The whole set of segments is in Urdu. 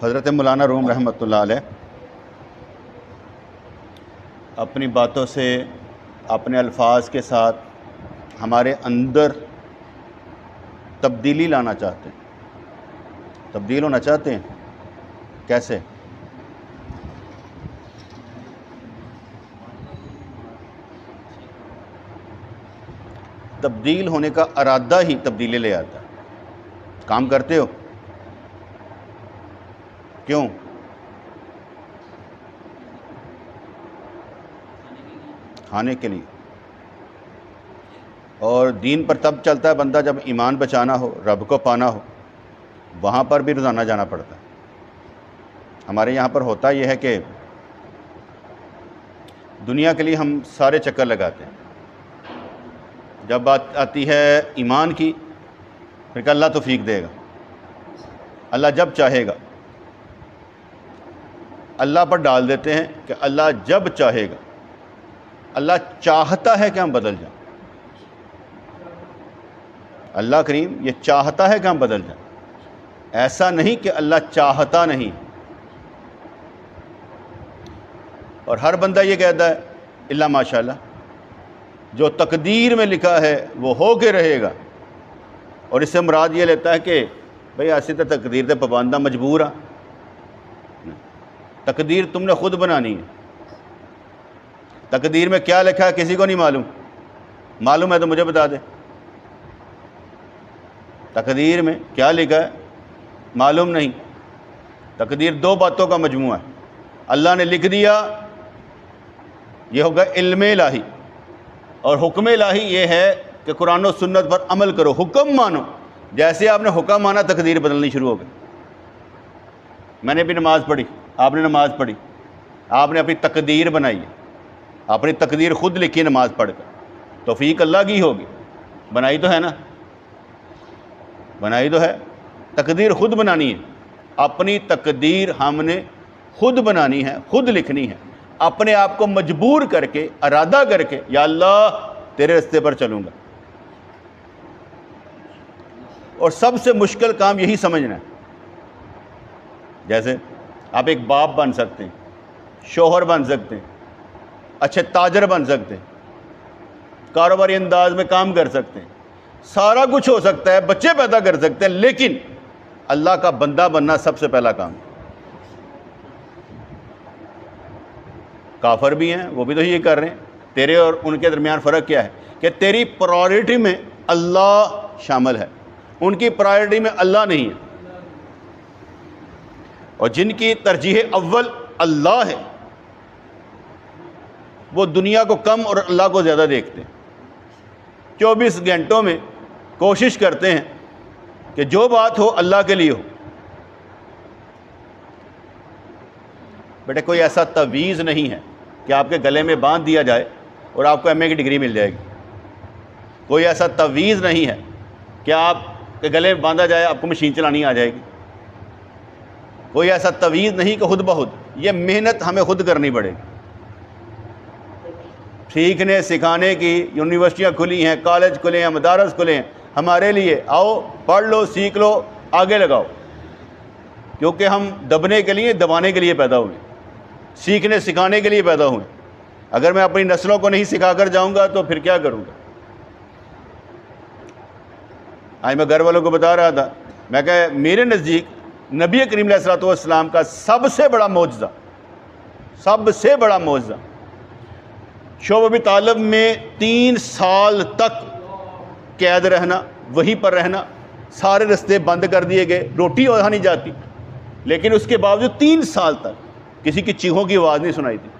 حضرت مولانا روم رحمۃ اللہ علیہ اپنی باتوں سے، اپنے الفاظ کے ساتھ ہمارے اندر تبدیلی لانا چاہتے ہیں، تبدیل ہونا چاہتے ہیں۔ کیسے؟ تبدیل ہونے کا ارادہ ہی تبدیلی لے آتا ہے۔ کام کرتے ہو کیوں؟ کھانے کے لیے۔ اور دین پر تب چلتا ہے بندہ جب ایمان بچانا ہو، رب کو پانا ہو، وہاں پر بھی روزانہ جانا پڑتا ہے۔ ہمارے یہاں پر ہوتا یہ ہے کہ دنیا کے لیے ہم سارے چکر لگاتے ہیں، جب بات آتی ہے ایمان کی پھر کہ اللہ توفیق دے گا، اللہ جب چاہے گا، اللہ پر ڈال دیتے ہیں کہ اللہ جب چاہے گا۔ اللہ چاہتا ہے کہ ہم بدل جائیں، اللہ کریم یہ چاہتا ہے کہ ہم بدل جائیں، ایسا نہیں کہ اللہ چاہتا نہیں۔ اور ہر بندہ یہ کہتا ہے الا ماشاء اللہ، جو تقدیر میں لکھا ہے وہ ہو کے رہے گا، اور اس سے مراد یہ لیتا ہے کہ بھئی ایسی تو تقدیر تے پابندہ مجبور آ، تقدیر تم نے خود بنانی ہے۔ تقدیر میں کیا لکھا ہے کسی کو نہیں معلوم، معلوم ہے تو مجھے بتا دے۔ تقدیر میں کیا لکھا ہے معلوم نہیں۔ تقدیر دو باتوں کا مجموعہ ہے، اللہ نے لکھ دیا یہ ہوگا علم الہی، اور حکم الہی یہ ہے کہ قرآن و سنت پر عمل کرو، حکم مانو۔ جیسے آپ نے حکم مانا تقدیر بدلنی شروع ہو گئی۔ میں نے بھی نماز پڑھی، آپ نے نماز پڑھی، آپ نے اپنی تقدیر بنائی ہے، اپنی تقدیر خود لکھی نماز پڑھ کر، توفیق اللہ کی ہوگی، بنائی تو ہے نا، بنائی تو ہے۔ تقدیر خود بنانی ہے، اپنی تقدیر ہم نے خود بنانی ہے، خود لکھنی ہے، اپنے آپ کو مجبور کر کے، ارادہ کر کے، یا اللہ تیرے راستے پر چلوں گا۔ اور سب سے مشکل کام یہی سمجھنا ہے۔ جیسے آپ ایک باپ بن سکتے ہیں، شوہر بن سکتے ہیں، اچھے تاجر بن سکتے ہیں، کاروباری انداز میں کام کر سکتے ہیں، سارا کچھ ہو سکتا ہے، بچے پیدا کر سکتے ہیں، لیکن اللہ کا بندہ بننا سب سے پہلا کام ہے۔ کافر بھی ہیں، وہ بھی تو یہ کر رہے ہیں۔ تیرے اور ان کے درمیان فرق کیا ہے کہ تیری پرائورٹی میں اللہ شامل ہے، ان کی پرائورٹی میں اللہ نہیں ہے۔ اور جن کی ترجیح اول اللہ ہے وہ دنیا کو کم اور اللہ کو زیادہ دیکھتے ہیں۔ 24 گھنٹوں میں کوشش کرتے ہیں کہ جو بات ہو اللہ کے لیے ہو۔ بیٹے کوئی ایسا تعویذ نہیں ہے کہ آپ کے گلے میں باندھ دیا جائے اور آپ کو ایم اے کی ڈگری مل جائے گی۔ کوئی ایسا تعویذ نہیں ہے کہ آپ کے گلے میں باندھا جائے آپ کو مشین چلانی آ جائے گی۔ کوئی ایسا تعویذ نہیں کہ خود بخود، یہ محنت ہمیں خود کرنی پڑے گی۔ سیکھنے سکھانے کی یونیورسٹیاں کھلی ہیں، کالج کھلے ہیں، مدارس کھلے ہیں ہمارے لیے، آؤ پڑھ لو، سیکھ لو، آگے لگاؤ، کیونکہ ہم دبنے کے لیے، دبانے کے لیے پیدا ہوئے، سیکھنے سکھانے کے لیے پیدا ہوئے۔ اگر میں اپنی نسلوں کو نہیں سکھا کر جاؤں گا تو پھر کیا کروں گا؟ آج میں گھر والوں کو بتا رہا تھا، میں کہ میرے نزدیک نبی کریم علیہ الصلوۃ والسلام کا سب سے بڑا معجزہ، سب سے بڑا معجزہ شعب ابی طالب میں 3 سال تک قید رہنا، وہیں پر رہنا، سارے رستے بند کر دیے گئے، روٹی وہاں نہیں جاتی، لیکن اس کے باوجود 3 سال تک کسی کی چیخوں کی آواز نہیں سنائی تھی۔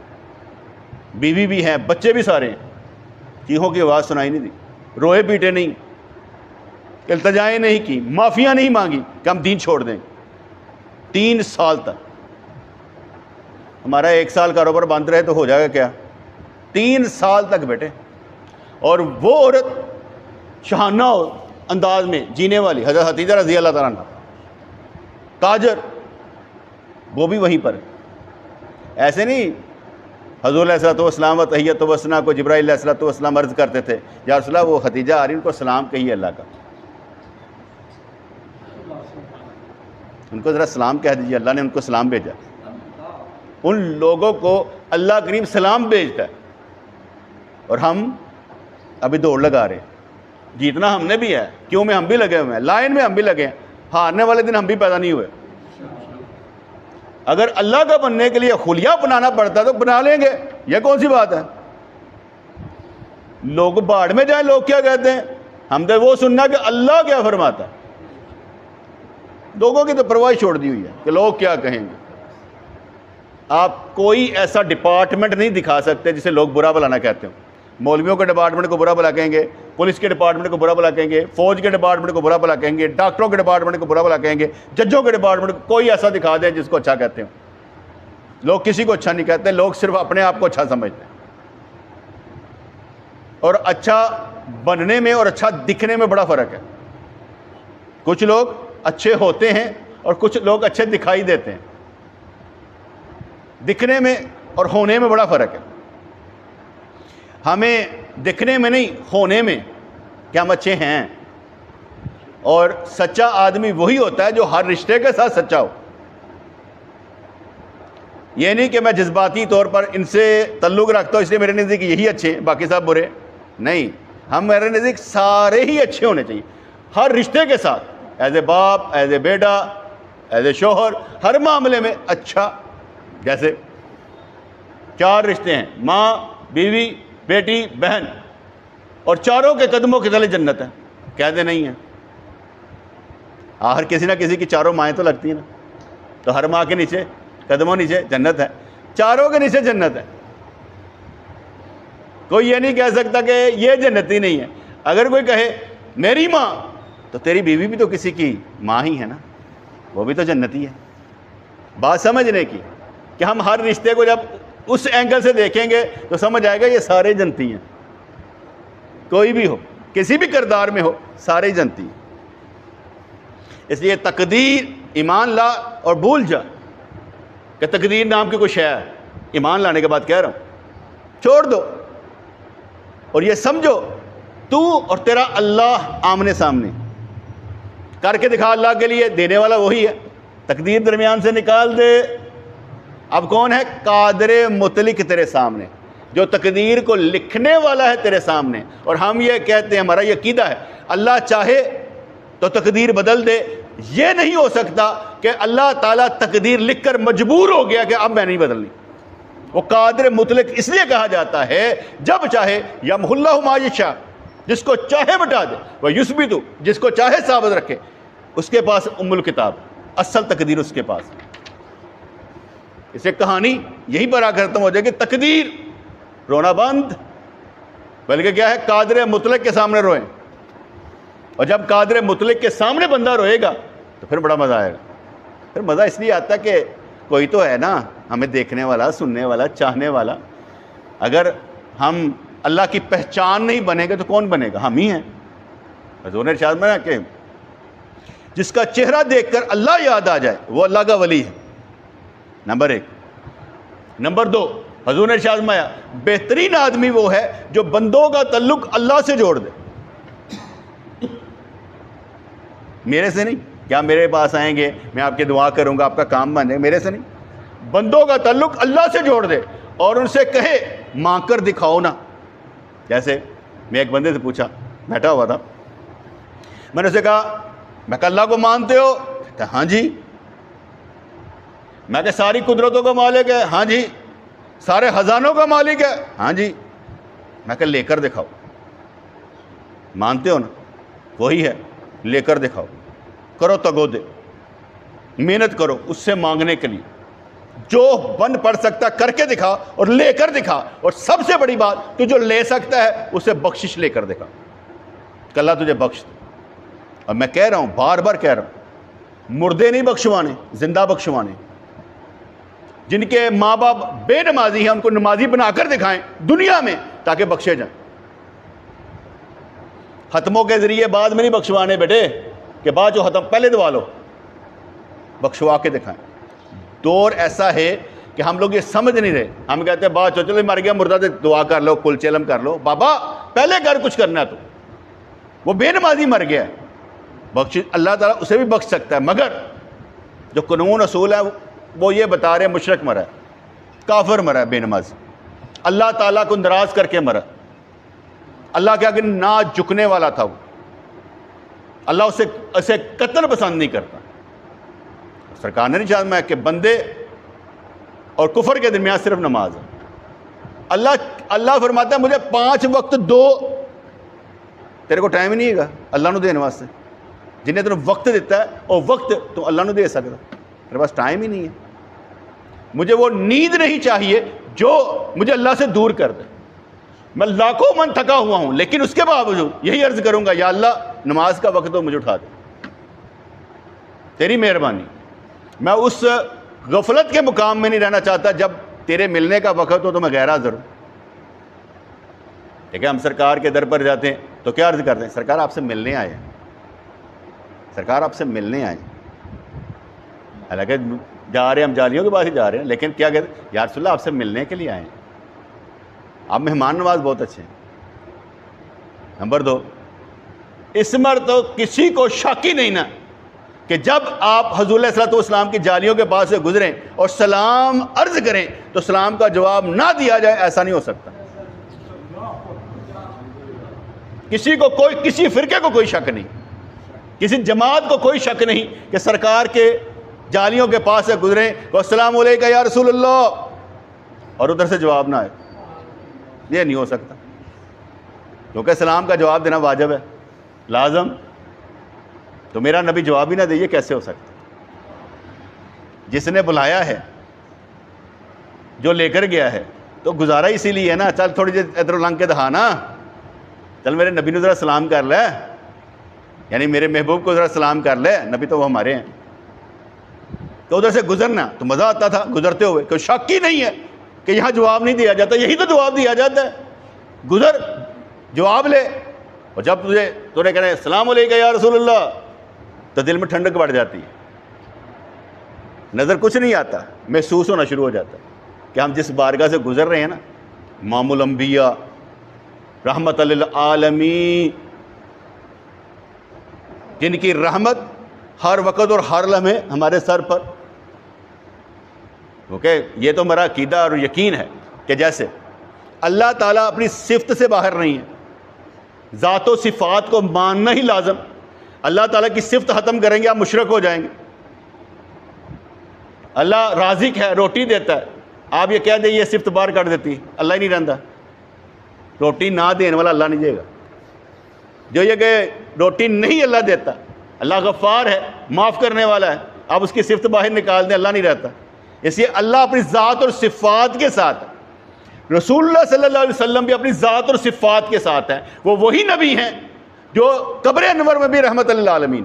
بیوی بھی ہیں، بچے بھی سارے ہیں، چیخوں کی آواز سنائی نہیں تھی، روئے پیٹے نہیں، التجائیں نہیں کی، معافیاں نہیں مانگی کہ ہم دین چھوڑ دیں۔ 3 سال تک۔ ہمارا 1 سال کاروبار بند رہے تو ہو جائے گا کیا؟ 3 سال تک بیٹے۔ اور وہ عورت شاہانہ انداز میں جینے والی حضرت خدیجہ رضی اللہ تعالیٰ عنہ، تاجر، وہ بھی وہیں پر ہے۔ ایسے نہیں حضور علیہ الصلوۃ والسلام و تحیۃ و ثنا کو جبرائیل علیہ الصلوۃ والسلام عرض کرتے تھے، یا رسول اللہ وہ خدیجہ آ رہی ان کو سلام کہیے اللہ کا۔ ان کو ذرا سلام کہہ دیجیے، اللہ نے ان کو سلام بھیجا، ان لوگوں کو اللہ کریم سلام بھیجتا ہے، اور ہم ابھی دوڑ لگا رہے ہیں۔ جیتنا ہم نے بھی ہے، کیوں میں ہم بھی لگے ہوئے ہیں، لائن میں ہم بھی لگے ہیں، ہارنے والے دن ہم بھی پیدا نہیں ہوئے۔ اگر اللہ کا بننے کے لیے خلیہ بنانا پڑتا تو بنا لیں گے، یہ کون سی بات ہے؟ لوگ باڑ میں جائیں، لوگ کیا کہتے ہیں، ہم تو وہ سننا کہ اللہ کیا فرماتا ہے۔ لوگوں کی تو پرواہ چھوڑ دی ہوئی ہے کہ لوگ کیا کہیں گے۔ آپ کوئی ایسا ڈپارٹمنٹ نہیں دکھا سکتے جسے لوگ برا بھلا نہ کہتے ہوں۔ مولویوں کے ڈپارٹمنٹ کو برا بھلا کہیں گے، پولیس کے ڈپارٹمنٹ کو برا بھلا کہیں گے، فوج کے ڈپارٹمنٹ کو برا بھلا کہیں گے، ڈاکٹروں کے ڈپارٹمنٹ کو برا بھلا کہیں گے، ججوں کے ڈپارٹمنٹ کو، کوئی ایسا دکھا دیں جس کو اچھا کہتے ہوں۔ لوگ کسی کو اچھا نہیں کہتے، لوگ صرف اپنے آپ کو اچھا سمجھتے ہیں۔ اور اچھا بننے میں اور اچھا دکھنے میں بڑا فرق ہے۔ کچھ لوگ اچھے ہوتے ہیں اور کچھ لوگ اچھے دکھائی دیتے ہیں۔ دکھنے میں اور ہونے میں بڑا فرق ہے۔ ہمیں دکھنے میں نہیں، ہونے میں کہ ہم اچھے ہیں۔ اور سچا آدمی وہی ہوتا ہے جو ہر رشتے کے ساتھ سچا ہو۔ یہ نہیں کہ میں جذباتی طور پر ان سے تعلق رکھتا ہوں اس لیے میرے نزدیک یہی اچھے ہیں باقی سب برے، نہیں۔ ہم میرے نزدیک سارے ہی اچھے ہونے چاہیے، ہر رشتے کے ساتھ، ایز اے باپ، as a beta, as a شوہر، ہر معاملے میں اچھا۔ جیسے 4 رشتے ہیں، ماں، بیوی، بیٹی، بہن، اور چاروں کے قدموں کے تلے جنت ہے، کہتے نہیں ہیں؟ آخر کسی نہ کسی کی چاروں مائیں تو لگتی ہیں نا، تو ہر ماں کے نیچے، قدموں نیچے جنت ہے، چاروں کے نیچے جنت ہے۔ کوئی یہ نہیں کہہ سکتا کہ یہ جنتی نہیں ہے۔ اگر کوئی کہے میری ماں، تو تیری بیوی بھی تو کسی کی ماں ہی ہے نا، وہ بھی تو جنتی ہے۔ بات سمجھنے کی کہ ہم ہر رشتے کو جب اس اینگل سے دیکھیں گے تو سمجھ آئے گا یہ سارے جنتی ہیں، کوئی بھی ہو، کسی بھی کردار میں ہو، سارے جنتی ہیں۔ اس لیے تقدیر، ایمان لا اور بھول جا کہ تقدیر نام کی کوئی شے ہے۔ ایمان لانے کے بعد کہہ رہا ہوں، چھوڑ دو اور یہ سمجھو تو اور تیرا اللہ آمنے سامنے، کر کے دکھا اللہ کے لیے، دینے والا وہی ہے۔ تقدیر درمیان سے نکال دے، اب کون ہے؟ قادر مطلق تیرے سامنے، جو تقدیر کو لکھنے والا ہے تیرے سامنے۔ اور ہم یہ کہتے ہیں، ہمارا یہ عقیدہ ہے، اللہ چاہے تو تقدیر بدل دے۔ یہ نہیں ہو سکتا کہ اللہ تعالیٰ تقدیر لکھ کر مجبور ہو گیا کہ اب میں نہیں بدلنی۔ وہ قادر مطلق اس لیے کہا جاتا ہے جب چاہے یمحو اللہ ما یشاء، جس کو چاہے مٹا دے، وہ یثبت، جس کو چاہے ثابت رکھے۔ اس کے پاس ام الکتاب، اصل تقدیر اس کے پاس۔ اسے کہانی یہی پر آ کر ختم ہو جائے کہ تقدیر رونا بند، بلکہ کیا ہے، قادر مطلق کے سامنے روئیں۔ اور جب قادر مطلق کے سامنے بندہ روئے گا تو پھر بڑا مزہ آئے گا۔ پھر مزہ اس لیے آتا ہے کہ کوئی تو ہے نا ہمیں دیکھنے والا، سننے والا، چاہنے والا۔ اگر ہم اللہ کی پہچان نہیں بنیں گے تو کون بنے گا؟ ہم ہی ہیں۔ حضور نے ارشاد فرمایا کہ جس کا چہرہ دیکھ کر اللہ یاد آ جائے وہ اللہ کا ولی ہے، نمبر 1۔ نمبر 2، حضور نے ارشاد فرمایا بہترین آدمی وہ ہے جو بندوں کا تعلق اللہ سے جوڑ دے۔ میرے سے نہیں، کیا میرے پاس آئیں گے میں آپ کی دعا کروں گا آپ کا کام بن جائے، میرے سے نہیں۔ بندوں کا تعلق اللہ سے جوڑ دے اور ان سے کہے مانگ کر دکھاؤ نا۔ جیسے میں ایک بندے سے پوچھا، بیٹھا ہوا تھا، میں نے اسے کہا میں کہ اللہ کو مانتے ہو؟ کہا ہاں جی۔ میں کہ ساری قدرتوں کا مالک ہے؟ ہاں جی۔ سارے خزانوں کا مالک ہے؟ ہاں جی۔ میں کہ لے کر دکھاؤ، مانتے ہو نا؟ وہی ہے، لے کر دکھاؤ، کرو تگودے، محنت کرو اس سے مانگنے کے لیے، جو بن پڑ سکتا کر کے دکھا اور لے کر دکھا۔ اور سب سے بڑی بات، تو جو لے سکتا ہے اسے بخشش لے کر دکھا کہ اللہ تجھے بخش دے۔ اور میں کہہ رہا ہوں، بار بار کہہ رہا ہوں، مردے نہیں بخشوانے، زندہ بخشوانے۔ جن کے ماں باپ بے نمازی ہیں ان کو نمازی بنا کر دکھائیں دنیا میں تاکہ بخشے جائیں۔ ختموں کے ذریعے بعد میں نہیں بخشوانے بیٹے کہ بعد جو ختم پہلے دعا لو، بخشوا کے دکھائیں۔ دور ایسا ہے کہ ہم لوگ یہ سمجھ نہیں رہے، ہم کہتے ہیں بعد چلو مر گیا مردہ سے دعا کر لو، کل چلم کر لو۔ بابا پہلے کر کچھ کرنا ہے تو، وہ بے نمازی مر گیا ہے، بخش اللہ تعالیٰ اسے بھی بخش سکتا ہے، مگر جو قانون اصول ہے وہ یہ بتا رہے ہیں مشرک مرا ہے، کافر مرا ہے، بے نماز، اللہ تعالیٰ کو ناراض کر کے مرا، اللہ کے آگے نہ جھکنے والا تھا وہ، اللہ اسے قتل پسند نہیں کرتا۔ سرکار نے نہیں چاہا کہ بندے اور کفر کے درمیان صرف نماز ہے۔ اللہ فرماتا ہے مجھے 5 وقت دو، تیرے کو ٹائم ہی نہیں ہے اللہ نو دینے واسطے، جنہیں تینوں وقت دیتا ہے اور وقت تو اللہ نو دے سکتا، میرے پاس ٹائم ہی نہیں ہے۔ مجھے وہ نیند نہیں چاہیے جو مجھے اللہ سے دور کر دے۔ میں لاکھوں من تھکا ہوا ہوں لیکن اس کے باوجود یہی عرض کروں گا، یا اللہ نماز کا وقت ہو مجھے اٹھا دے، تیری مہربانی۔ میں اس غفلت کے مقام میں نہیں رہنا چاہتا جب تیرے ملنے کا وقت ہو تو میں غیر حاضر ہوں۔ ٹھیک ہے، ہم سرکار کے در پر جاتے ہیں تو کیا عرض کرتے ہیں؟ سرکار آپ سے ملنے آئے ہیں، سرکار آپ سے ملنے آئے ہیں۔ حالانکہ جا رہے ہیں، ہم جالیوں کے پاس ہی جا رہے ہیں، لیکن کیا کہتے ہیں؟ یا رسول اللہ آپ سے ملنے کے لیے آئے ہیں۔ آپ مہمان نواز بہت اچھے ہیں۔ نمبر 2، اس مر تو کسی کو شک ہی نہیں نا کہ جب آپ حضور علیہ الصلوۃ والسلام کی جالیوں کے پاس سے گزریں اور سلام عرض کریں تو سلام کا جواب نہ دیا جائے، ایسا نہیں ہو سکتا۔ کسی فرقے کو کوئی شک نہیں، کسی جماعت کو کوئی شک نہیں کہ سرکار کے جالیوں کے پاس سے گزریں والسلام علیکم یا رسول اللہ اور ادھر سے جواب نہ آئے، یہ نہیں ہو سکتا، کیونکہ سلام کا جواب دینا واجب ہے، لازم۔ تو میرا نبی جواب ہی نہ دے، یہ کیسے ہو سکتا؟ جس نے بلایا ہے، جو لے کر گیا ہے، تو گزارا اسی لیے ہے نا، چل تھوڑی دیر ادھر لنگ کے دکھا نا، چل میرے نبی نے ذرا سلام کر لے، یعنی میرے محبوب کو ذرا سلام کر لے، نبی تو وہ ہمارے ہیں۔ تو ادھر سے گزرنا تو مزہ آتا تھا گزرتے ہوئے، کوئی شک ہی نہیں ہے کہ یہاں جواب نہیں دیا جاتا، یہی تو جواب دیا جاتا ہے، گزر جواب لے۔ اور جب تجھے کہنے السلام علیکم یا رسول اللہ تو دل میں ٹھنڈک بڑھ جاتی ہے، نظر کچھ نہیں آتا، محسوس ہونا شروع ہو جاتا ہے کہ ہم جس بارگاہ سے گزر رہے ہیں نا، امام الانبیاء رحمت للعالمین، جن کی رحمت ہر وقت اور ہر لمحے ہمارے سر پر، کیونکہ یہ تو میرا عقیدہ اور یقین ہے کہ جیسے اللہ تعالیٰ اپنی صفت سے باہر نہیں ہے، ذات و صفات کو ماننا ہی لازم۔ اللہ تعالیٰ کی صفت ختم کریں گے آپ مشرک ہو جائیں گے۔ اللہ رازق ہے، روٹی دیتا ہے، آپ یہ کہہ دیں یہ صفت باہر کر دیتی، اللہ ہی نہیں رہندا، روٹی نہ دینے والا اللہ نہیں دے گا۔ جو یہ کہ روٹی نہیں اللہ دیتا، اللہ غفار ہے، معاف کرنے والا ہے، آپ اس کی صفت باہر نکال دیں، اللہ نہیں رہتا۔ اس لیے اللہ اپنی ذات اور صفات کے ساتھ ہے، رسول اللہ صلی اللہ علیہ وسلم بھی اپنی ذات اور صفات کے ساتھ ہیں، وہ وہی نبی ہیں جو قبر انور میں بھی رحمت للعالمین،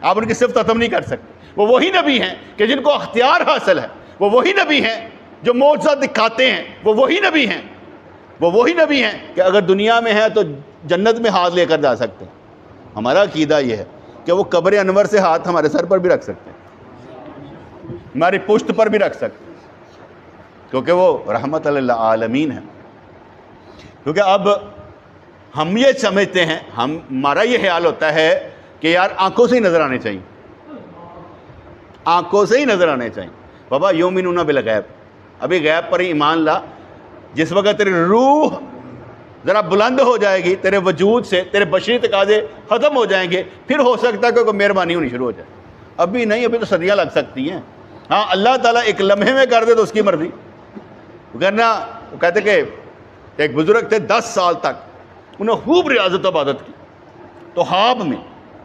آپ ان کی صفت ختم نہیں کر سکتے۔ وہ وہی نبی ہیں کہ جن کو اختیار حاصل ہے، وہ وہی نبی ہیں جو معجزہ دکھاتے ہیں، وہ وہی نبی ہیں، وہ وہی نبی ہیں کہ اگر دنیا میں ہے تو جنت میں ہاتھ لے کر جا سکتے ہیں۔ ہمارا عقیدہ یہ ہے کہ وہ قبر انور سے ہاتھ ہمارے سر پر بھی رکھ سکتے ہیں، ہماری پشت پر بھی رکھ سکتے ہیں، کیونکہ وہ رحمت للعالمین ہے۔ کیونکہ اب ہم یہ سمجھتے ہیں، ہمارا یہ خیال ہوتا ہے کہ یار آنکھوں سے ہی نظر آنے چاہیے، آنکھوں سے ہی نظر آنے چاہیے۔ بابا یؤمنون بالغیب، ابھی غیب پر ہی ایمان لا، جس وقت تیری روح ذرا بلند ہو جائے گی، تیرے وجود سے تیرے بشری تقاضے ختم ہو جائیں گے، پھر ہو سکتا ہے کہ کوئی مہربانی ہونی شروع ہو جائے۔ ابھی نہیں، ابھی تو صدیاں لگ سکتی ہیں۔ ہاں اللہ تعالیٰ ایک لمحے میں کر دے تو اس کی مرضی، ورنہ وہ کہتے کہ ایک بزرگ تھے 10 سال تک انہوں نے خوب ریاضت عبادت کی، تو خواب میں،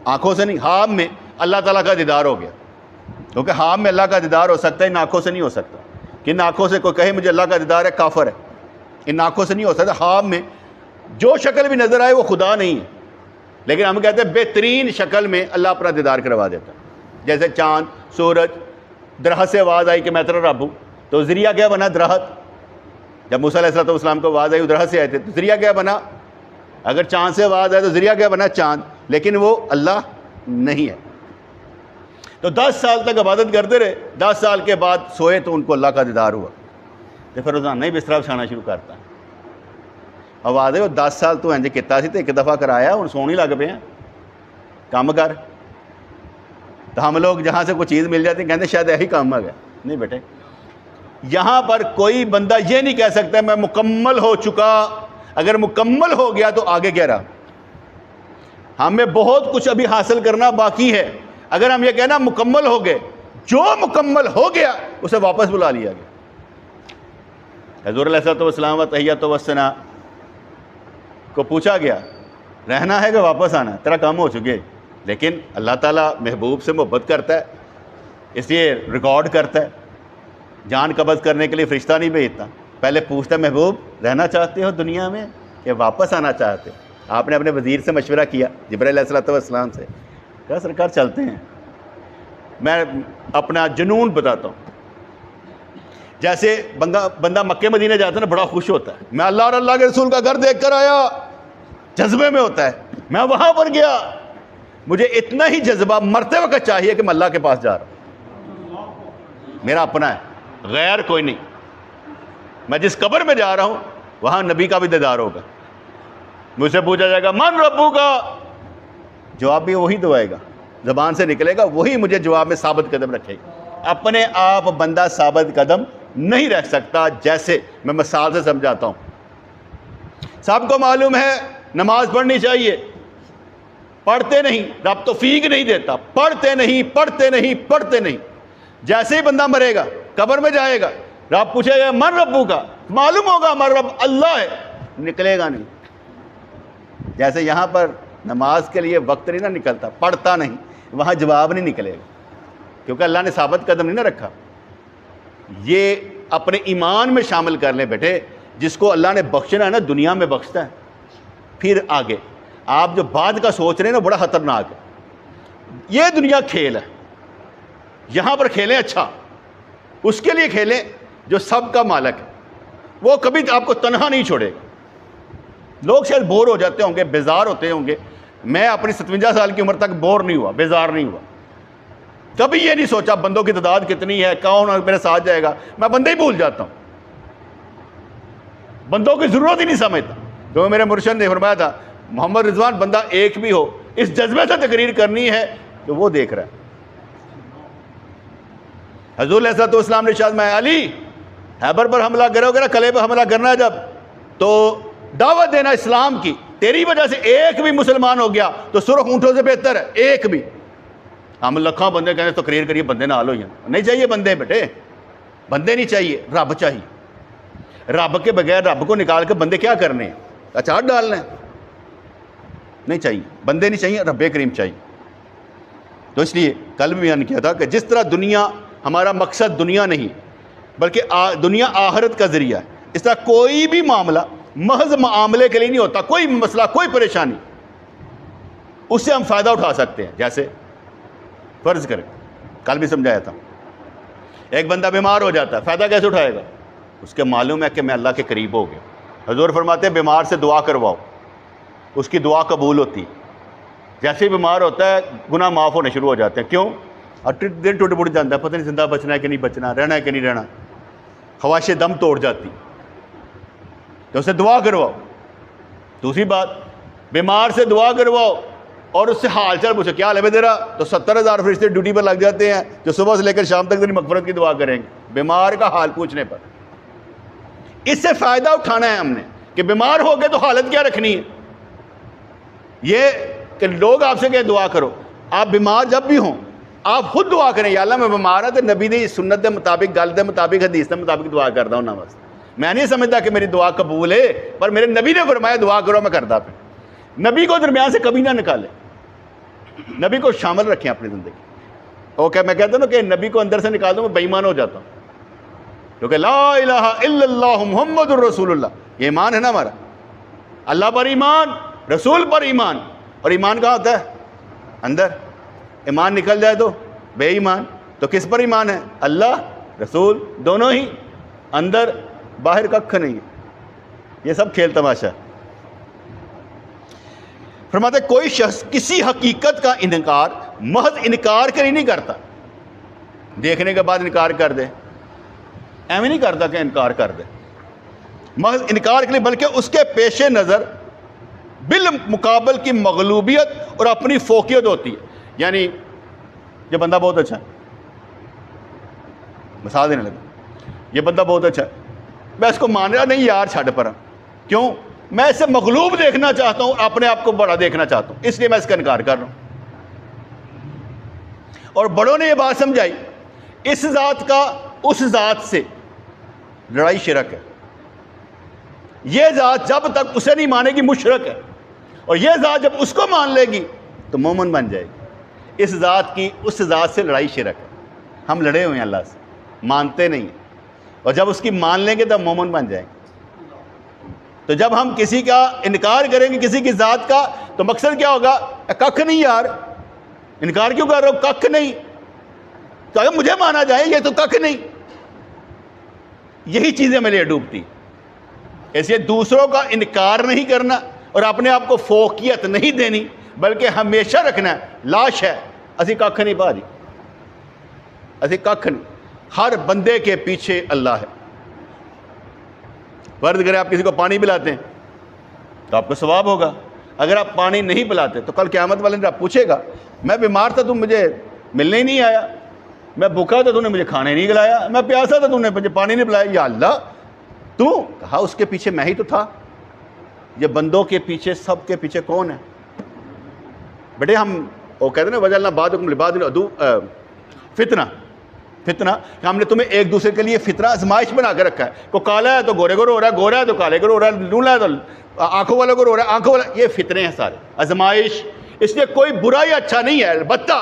آنکھوں سے نہیں، خواب میں اللہ تعالیٰ کا دیدار ہو گیا، کیونکہ خواب میں اللہ کا دیدار ہو سکتا ہے، ان آنکھوں سے نہیں ہو سکتا۔ کہ ان آنکھوں سے کوئی کہے مجھے اللہ کا دیدار ہے، کافر ہے، ان آنکھوں سے نہیں ہو سکتا۔ خواب میں جو شکل بھی نظر آئے وہ خدا نہیں ہے، لیکن ہم کہتے ہیں بہترین شکل میں اللہ اپنا دیدار کروا دیتا ہے، جیسے چاند، سورج، درخت سے آواز آئی کہ میں تیرا رب ہوں، تو ذریعہ کیا بنا؟ درخت۔ جب موسیٰ علیہ السلام کو آواز آئی وہ درخت سے آئے تھے، تو ذریعہ کیا بنا؟ اگر چاند سے آواز آئے تو ذریعہ کیا بنا؟ چاند، لیکن وہ اللہ نہیں ہے۔ تو 10 سال تک عبادت کرتے رہے، 10 سال کے بعد سوئے تو ان کو اللہ کا دیدار ہوا، تو پھر روزانہ ہی بستر بچھانا شروع کرتا ہے۔ آواز ہے وہ 10 سال تو انج کیتا سی تے ایک دفعہ کرایا، ہن سون ہی لگ پے ہیں، کم کر۔ تو ہم لوگ جہاں سے کوئی چیز مل جاتی کہتے ہیں شاید یہی کام آ گیا. نہیں بیٹے, یہاں پر کوئی بندہ یہ نہیں کہہ سکتا میں مکمل ہو چکا. اگر مکمل ہو گیا تو آگے کیا رہا؟ ہمیں بہت کچھ ابھی حاصل کرنا باقی ہے. اگر ہم یہ کہنا مکمل ہو گئے, جو مکمل ہو گیا اسے واپس بلا لیا گیا. حضور علیہ الصلوۃ والسلام و تحیۃ و ثنا کو پوچھا گیا رہنا ہے کہ واپس آنا ہے؟ تیرا کام ہو چکے. لیکن اللہ تعالیٰ محبوب سے محبت کرتا ہے, اس لیے ریکارڈ کرتا ہے. جان قبض کرنے کے لیے فرشتہ نہیں بھیجتا, پہلے پوچھتا محبوب رہنا چاہتے ہو دنیا میں کہ واپس آنا چاہتے ہو؟ آپ نے اپنے وزیر سے مشورہ کیا, جبرائیل علیہ الصلوۃ والسلام سے, کہا سرکار چلتے ہیں. میں اپنا جنون بتاتا ہوں. جیسے بندہ مکہ مدینہ جاتا ہے نا, بڑا خوش ہوتا ہے, میں اللہ اور اللہ کے رسول کا گھر دیکھ کر آیا, جذبے میں ہوتا ہے. میں وہاں پر گیا, مجھے اتنا ہی جذبہ مرتے وقت چاہیے کہ میں اللہ کے پاس جا رہا ہوں, میرا اپنا ہے, غیر کوئی نہیں. میں جس قبر میں جا رہا ہوں وہاں نبی کا بھی دیدار ہوگا. مجھ سے پوچھا جائے گا من ربو کا, جواب بھی وہی دوائے گا, زبان سے نکلے گا وہی مجھے جواب میں ثابت قدم رکھے گا. اپنے آپ بندہ ثابت قدم نہیں رکھ سکتا. جیسے میں مثال سے سمجھاتا ہوں, سب کو معلوم ہے نماز پڑھنی چاہیے, پڑھتے نہیں, رب توفیق نہیں دیتا, پڑھتے نہیں. جیسے ہی بندہ مرے گا, قبر میں جائے گا, رب پوچھے گا من ربو کا, معلوم ہوگا ہمارا رب اللہ ہے, نکلے گا نہیں. جیسے یہاں پر نماز کے لیے وقت نہیں نہ نکلتا, پڑھتا نہیں, وہاں جواب نہیں نکلے گا, کیونکہ اللہ نے ثابت قدم نہیں نہ رکھا. یہ اپنے ایمان میں شامل کر لیں بیٹے. جس کو اللہ نے بخشنا ہے نا, دنیا میں بخشتا ہے. پھر آگے آپ جو بعد کا سوچ رہے ہیں نا, بڑا خطرناک ہے. یہ دنیا کھیل ہے, یہاں پر کھیلیں اچھا, اس کے لیے کھیلیں جو سب کا مالک ہے. وہ کبھی آپ کو تنہا نہیں چھوڑے گا. لوگ شاید بور ہو جاتے ہوں گے, بیزار ہوتے ہوں گے. میں اپنی 57 سال کی عمر تک بور نہیں ہوا, بیزار نہیں ہوا. کبھی یہ نہیں سوچا بندوں کی تعداد کتنی ہے, کون میرے ساتھ جائے گا. میں بندے ہی بھول جاتا ہوں, بندوں کی ضرورت ہی نہیں سمجھتا. کیونکہ میرے مرشد نے فرمایا تھا محمد رضوان بندہ ایک بھی ہو, اس جذبے سے تقریر کرنی ہے تو وہ دیکھ رہا ہے. حضور علیہ الصلوۃ والسلام نے ارشاد فرمایا علی خیبر پر حملہ کرو گے نا, قلعے پر حملہ کرنا ہے جب, تو دعوت دینا اسلام کی. تیری وجہ سے ایک بھی مسلمان ہو گیا تو سرخ اونٹوں سے بہتر ہے, ایک بھی. ہم لکھاں بندے کہنے تقریر کریے, بندے نہ حال ہو جائیں. نہیں چاہیے بندے بیٹے, بندے نہیں چاہیے, رب چاہیے. رب کے بغیر رب کو نکال کے بندے کیا کرنے ہیں, اچار ڈالنا ہے؟ نہیں چاہیے, بندے نہیں چاہیے, رب کریم چاہیے. تو اس لیے کل بھی بیان کیا تھا کہ جس طرح دنیا, ہمارا مقصد دنیا نہیں بلکہ دنیا آخرت کا ذریعہ ہے, اس طرح کوئی بھی معاملہ محض معاملے کے لیے نہیں ہوتا. کوئی مسئلہ, کوئی پریشانی, اس سے ہم فائدہ اٹھا سکتے ہیں. جیسے فرض کریں, کل بھی سمجھایا تھا, ایک بندہ بیمار ہو جاتا ہے, فائدہ کیسے اٹھائے گا؟ اس کے معلوم ہے کہ میں اللہ کے قریب ہو گیا. حضور فرماتے ہیں بیمار سے دعا کرواؤ, اس کی دعا قبول ہوتی. جیسے ہی بیمار ہوتا ہے گناہ معاف ہونے شروع ہو جاتے ہیں. کیوں؟ اور دل ٹوٹ پڑ جاتا ہے, پتہ نہیں زندہ بچنا ہے کہ نہیں بچنا, رہنا ہے کہ نہیں رہنا, خواہش دم توڑ جاتی, تو اسے دعا کرواؤ. دوسری بات, بیمار سے دعا کرواؤ اور اس سے حال چال پوچھو, کیا حال ہے تیرا, تو 70,000 فرشتے ڈیوٹی پر لگ جاتے ہیں جو صبح سے لے کر شام تک تیری مغفرت کی دعا کریں گے بیمار کا حال پوچھنے پر. اس سے فائدہ اٹھانا ہے ہم نے کہ بیمار ہو گئے تو حالت کیا رکھنی ہے. یہ کہ لوگ آپ سے کہیں دعا کرو, آپ بیمار جب بھی ہوں آپ خود دعا کریں, یا اللہ میں بیمار ہوں تو نبی دی سنت دے مطابق, گل دے مطابق, حدیث دے مطابق دعا کرتا ہوں نا. بس میں نہیں سمجھتا کہ میری دعا قبول ہے, پر میرے نبی نے فرمایا دعا کرو, میں کرتا. پھر نبی کو درمیان سے کبھی نہ نکالے, نبی کو شامل رکھیں اپنی زندگی. اوکے, میں کہتا ہوں نا کہ نبی کو اندر سے نکال دوں میں بے ایمان ہو جاتا ہوں, کیونکہ لا الہ الا اللہ محمد الرسول اللہ, یہ ایمان ہے نا ہمارا. اللہ پر ایمان, رسول پر ایمان. اور ایمان کہاں ہوتا ہے؟ اندر. ایمان نکل جائے تو بے ایمان. تو کس پر ایمان ہے؟ اللہ رسول دونوں ہی, اندر باہر ککھ نہیں. یہ سب کھیل تماشا. فرماتے کوئی شخص کسی حقیقت کا انکار محض انکار کے لیے نہیں کرتا, دیکھنے کے بعد انکار کر دے, ایویں نہیں کرتا کہ انکار کر دے محض انکار کے لیے, بلکہ اس کے پیش نظر بالمقابل کی مغلوبیت اور اپنی فوقیت ہوتی ہے. یعنی یہ بندہ بہت اچھا ہے، مثال دینے لگا، یہ بندہ بہت اچھا ہے، میں اس کو مان رہا نہیں یار چھڈ پر، کیوں؟ میں اسے مغلوب دیکھنا چاہتا ہوں، اپنے آپ کو بڑا دیکھنا چاہتا ہوں، اس لیے میں اس کا انکار کر رہا ہوں۔ اور بڑوں نے یہ بات سمجھائی، اس ذات کا اس ذات سے لڑائی شرک ہے، یہ ذات جب تک اسے نہیں مانے گی مشرک ہے، اور یہ ذات جب اس کو مان لے گی تو مومن بن جائے گی۔ اس ذات کی اس ذات سے لڑائی شرک ہے، ہم لڑے ہوئے ہیں اللہ سے، مانتے نہیں ہیں، اور جب اس کی مان لیں گے تب مومن بن جائیں گے۔ تو جب ہم کسی کا انکار کریں گے کسی کی ذات کا تو مقصد کیا ہوگا؟ ککھ نہیں یار، انکار کیوں کر رہے ہو؟ ککھ نہیں، تو اگر مجھے مانا جائے یہ تو ککھ نہیں۔ یہی چیزیں میں لیے ڈوبتی، اس لیے دوسروں کا انکار نہیں کرنا اور اپنے آپ کو فوقیت نہیں دینی، بلکہ ہمیشہ رکھنا ہے لاش ہے، اسی ککھ نہیں پا جی، اسی ککھ نہیں۔ ہر بندے کے پیچھے اللہ ہے۔ فرض کریں آپ کسی کو پانی پلاتے ہیں تو آپ کو ثواب ہوگا، اگر آپ پانی نہیں پلاتے تو کل قیامت والے دن آپ پوچھے گا میں بیمار تھا تم مجھے ملنے ہی نہیں آیا، میں بھوکا تھا تو نے مجھے کھانے نہیں کھلایا، میں پیاسا تھا تو نے مجھے پانی نہیں پلایا، یا اللہ تو کہا اس کے پیچھے میں ہی تو تھا۔ یہ بندوں کے پیچھے سب کے پیچھے کون ہے؟ بیٹے ہم وہ کہتے ہیں نا وجعلنا بعضکم لبعض عدو، فتنہ کہ ہم نے تمہیں ایک دوسرے کے لیے فتنہ آزمائش بنا کے رکھا ہے، کوئی کالا ہے تو گورے کو رو رہا ہے، گورا ہے تو کالے کو رو رہا ہے، لولا ہے تو آنکھوں والوں کو رو رہا ہے، آنکھوں والا، یہ فتنے ہیں سارے آزمائش۔ اس لیے کوئی برا یا اچھا نہیں ہے، البتہ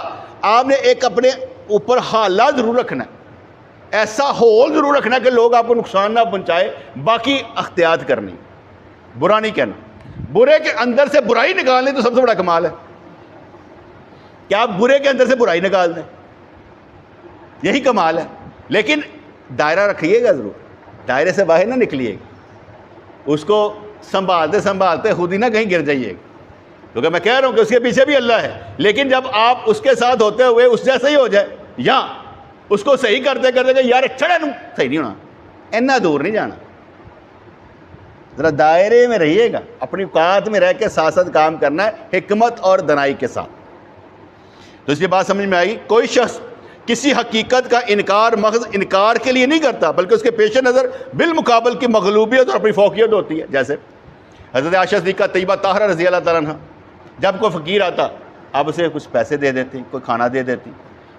آپ نے ایک اپنے اوپر حالات ضرور رکھنا ہے، ایسا ہول ضرور رکھنا ہے کہ لوگ آپ کو نقصان نہ پہنچائے، باقی احتیاط کرنی، برا نہیں کہنا۔ برے کے اندر سے برائی نکالنے تو سب سے بڑا کمال ہے کہ آپ برے کے اندر سے برائی نکال دیں، یہی کمال ہے۔ لیکن دائرہ رکھیے گا ضرور، دائرے سے باہر نہ نکلیے گا، اس کو سنبھالتے سنبھالتے خود ہی نہ کہیں گر جائیے گا، کیونکہ میں کہہ رہا ہوں کہ اس کے پیچھے بھی اللہ ہے، لیکن جب آپ اس کے ساتھ ہوتے ہوئے اس جیسا ہی ہو جائے، یا اس کو صحیح کرتے کرتے کہ یار چڑھے نوں صحیح نہیں ہونا، اتنا دور نہیں جانا، ذرا دائرے میں رہیے گا، اپنی اوقات میں رہ کے ساتھ ساتھ کام کرنا ہے، حکمت اور دنائی کے ساتھ۔ تو اس کی بات سمجھ میں آئی، کوئی شخص کسی حقیقت کا انکار محض انکار کے لیے نہیں کرتا، بلکہ اس کے پیش نظر بالمقابل کی مغلوبیت اور اپنی فوقیت ہوتی ہے۔ جیسے حضرت عائشہ صدیقہ طیبہ طاہرہ رضی اللہ تعالیٰ عنہ، جب کوئی فقیر آتا آپ اسے کچھ پیسے دے دیتی، کوئی کھانا دے دیتی،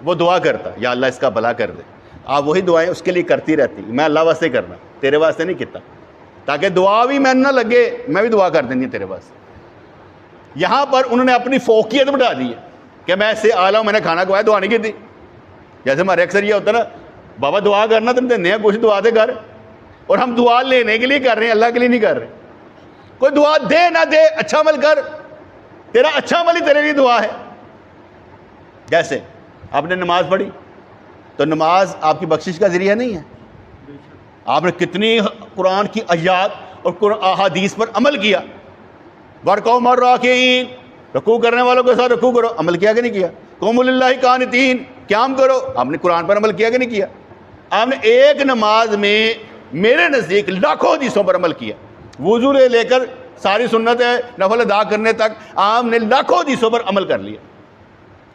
وہ دعا کرتا یا اللہ اس کا بھلا کر دے، آپ وہی دعائیں اس کے لیے کرتی رہتی، میں اللہ واسطے کرنا، تیرے واسطے نہیں کیتا، تاکہ دعا بھی میں نہ لگے، میں بھی دعا کر دینی تیرے واسطے۔ یہاں پر انہوں نے اپنی فوقیت بڑھا دی ہے کہ میں اس سے اعلیٰ ہوں، میں نے کھانا کھوایا، دعا نہیں کی تھی۔ جیسے ہمارے اکثر یہ ہوتا ہے نا، بابا دعا کرنا تم دینے ہیں کچھ، دعا دے کر، اور ہم دعا لینے کے لیے کر رہے ہیں، اللہ کے لیے نہیں کر رہے۔ کوئی دعا دے نہ دے، اچھا عمل کر، تیرا اچھا عمل ہی تیرے لیے دعا ہے۔ جیسے آپ نے نماز پڑھی تو نماز آپ کی بخشش کا ذریعہ نہیں ہے، آپ نے کتنی قرآن کی آیات اور احادیث پر عمل کیا، وَارْكَعُوا مَعَ الرَّاكِعِينَ، رکوع کرنے والوں کے ساتھ رکوع کرو، عمل کیا کہ نہیں کیا؟ قُومُوا لِلَّهِ قَانِتِينَ، قیام کرو، آپ نے قرآن پر عمل کیا کہ نہیں کیا؟ آپ نے ایک نماز میں میرے نزدیک لاکھوں حدیثوں پر عمل کیا، وضو لے کر ساری سنتیں نفل ادا کرنے تک آپ نے لاکھوں حدیثوں پر عمل کر لیا،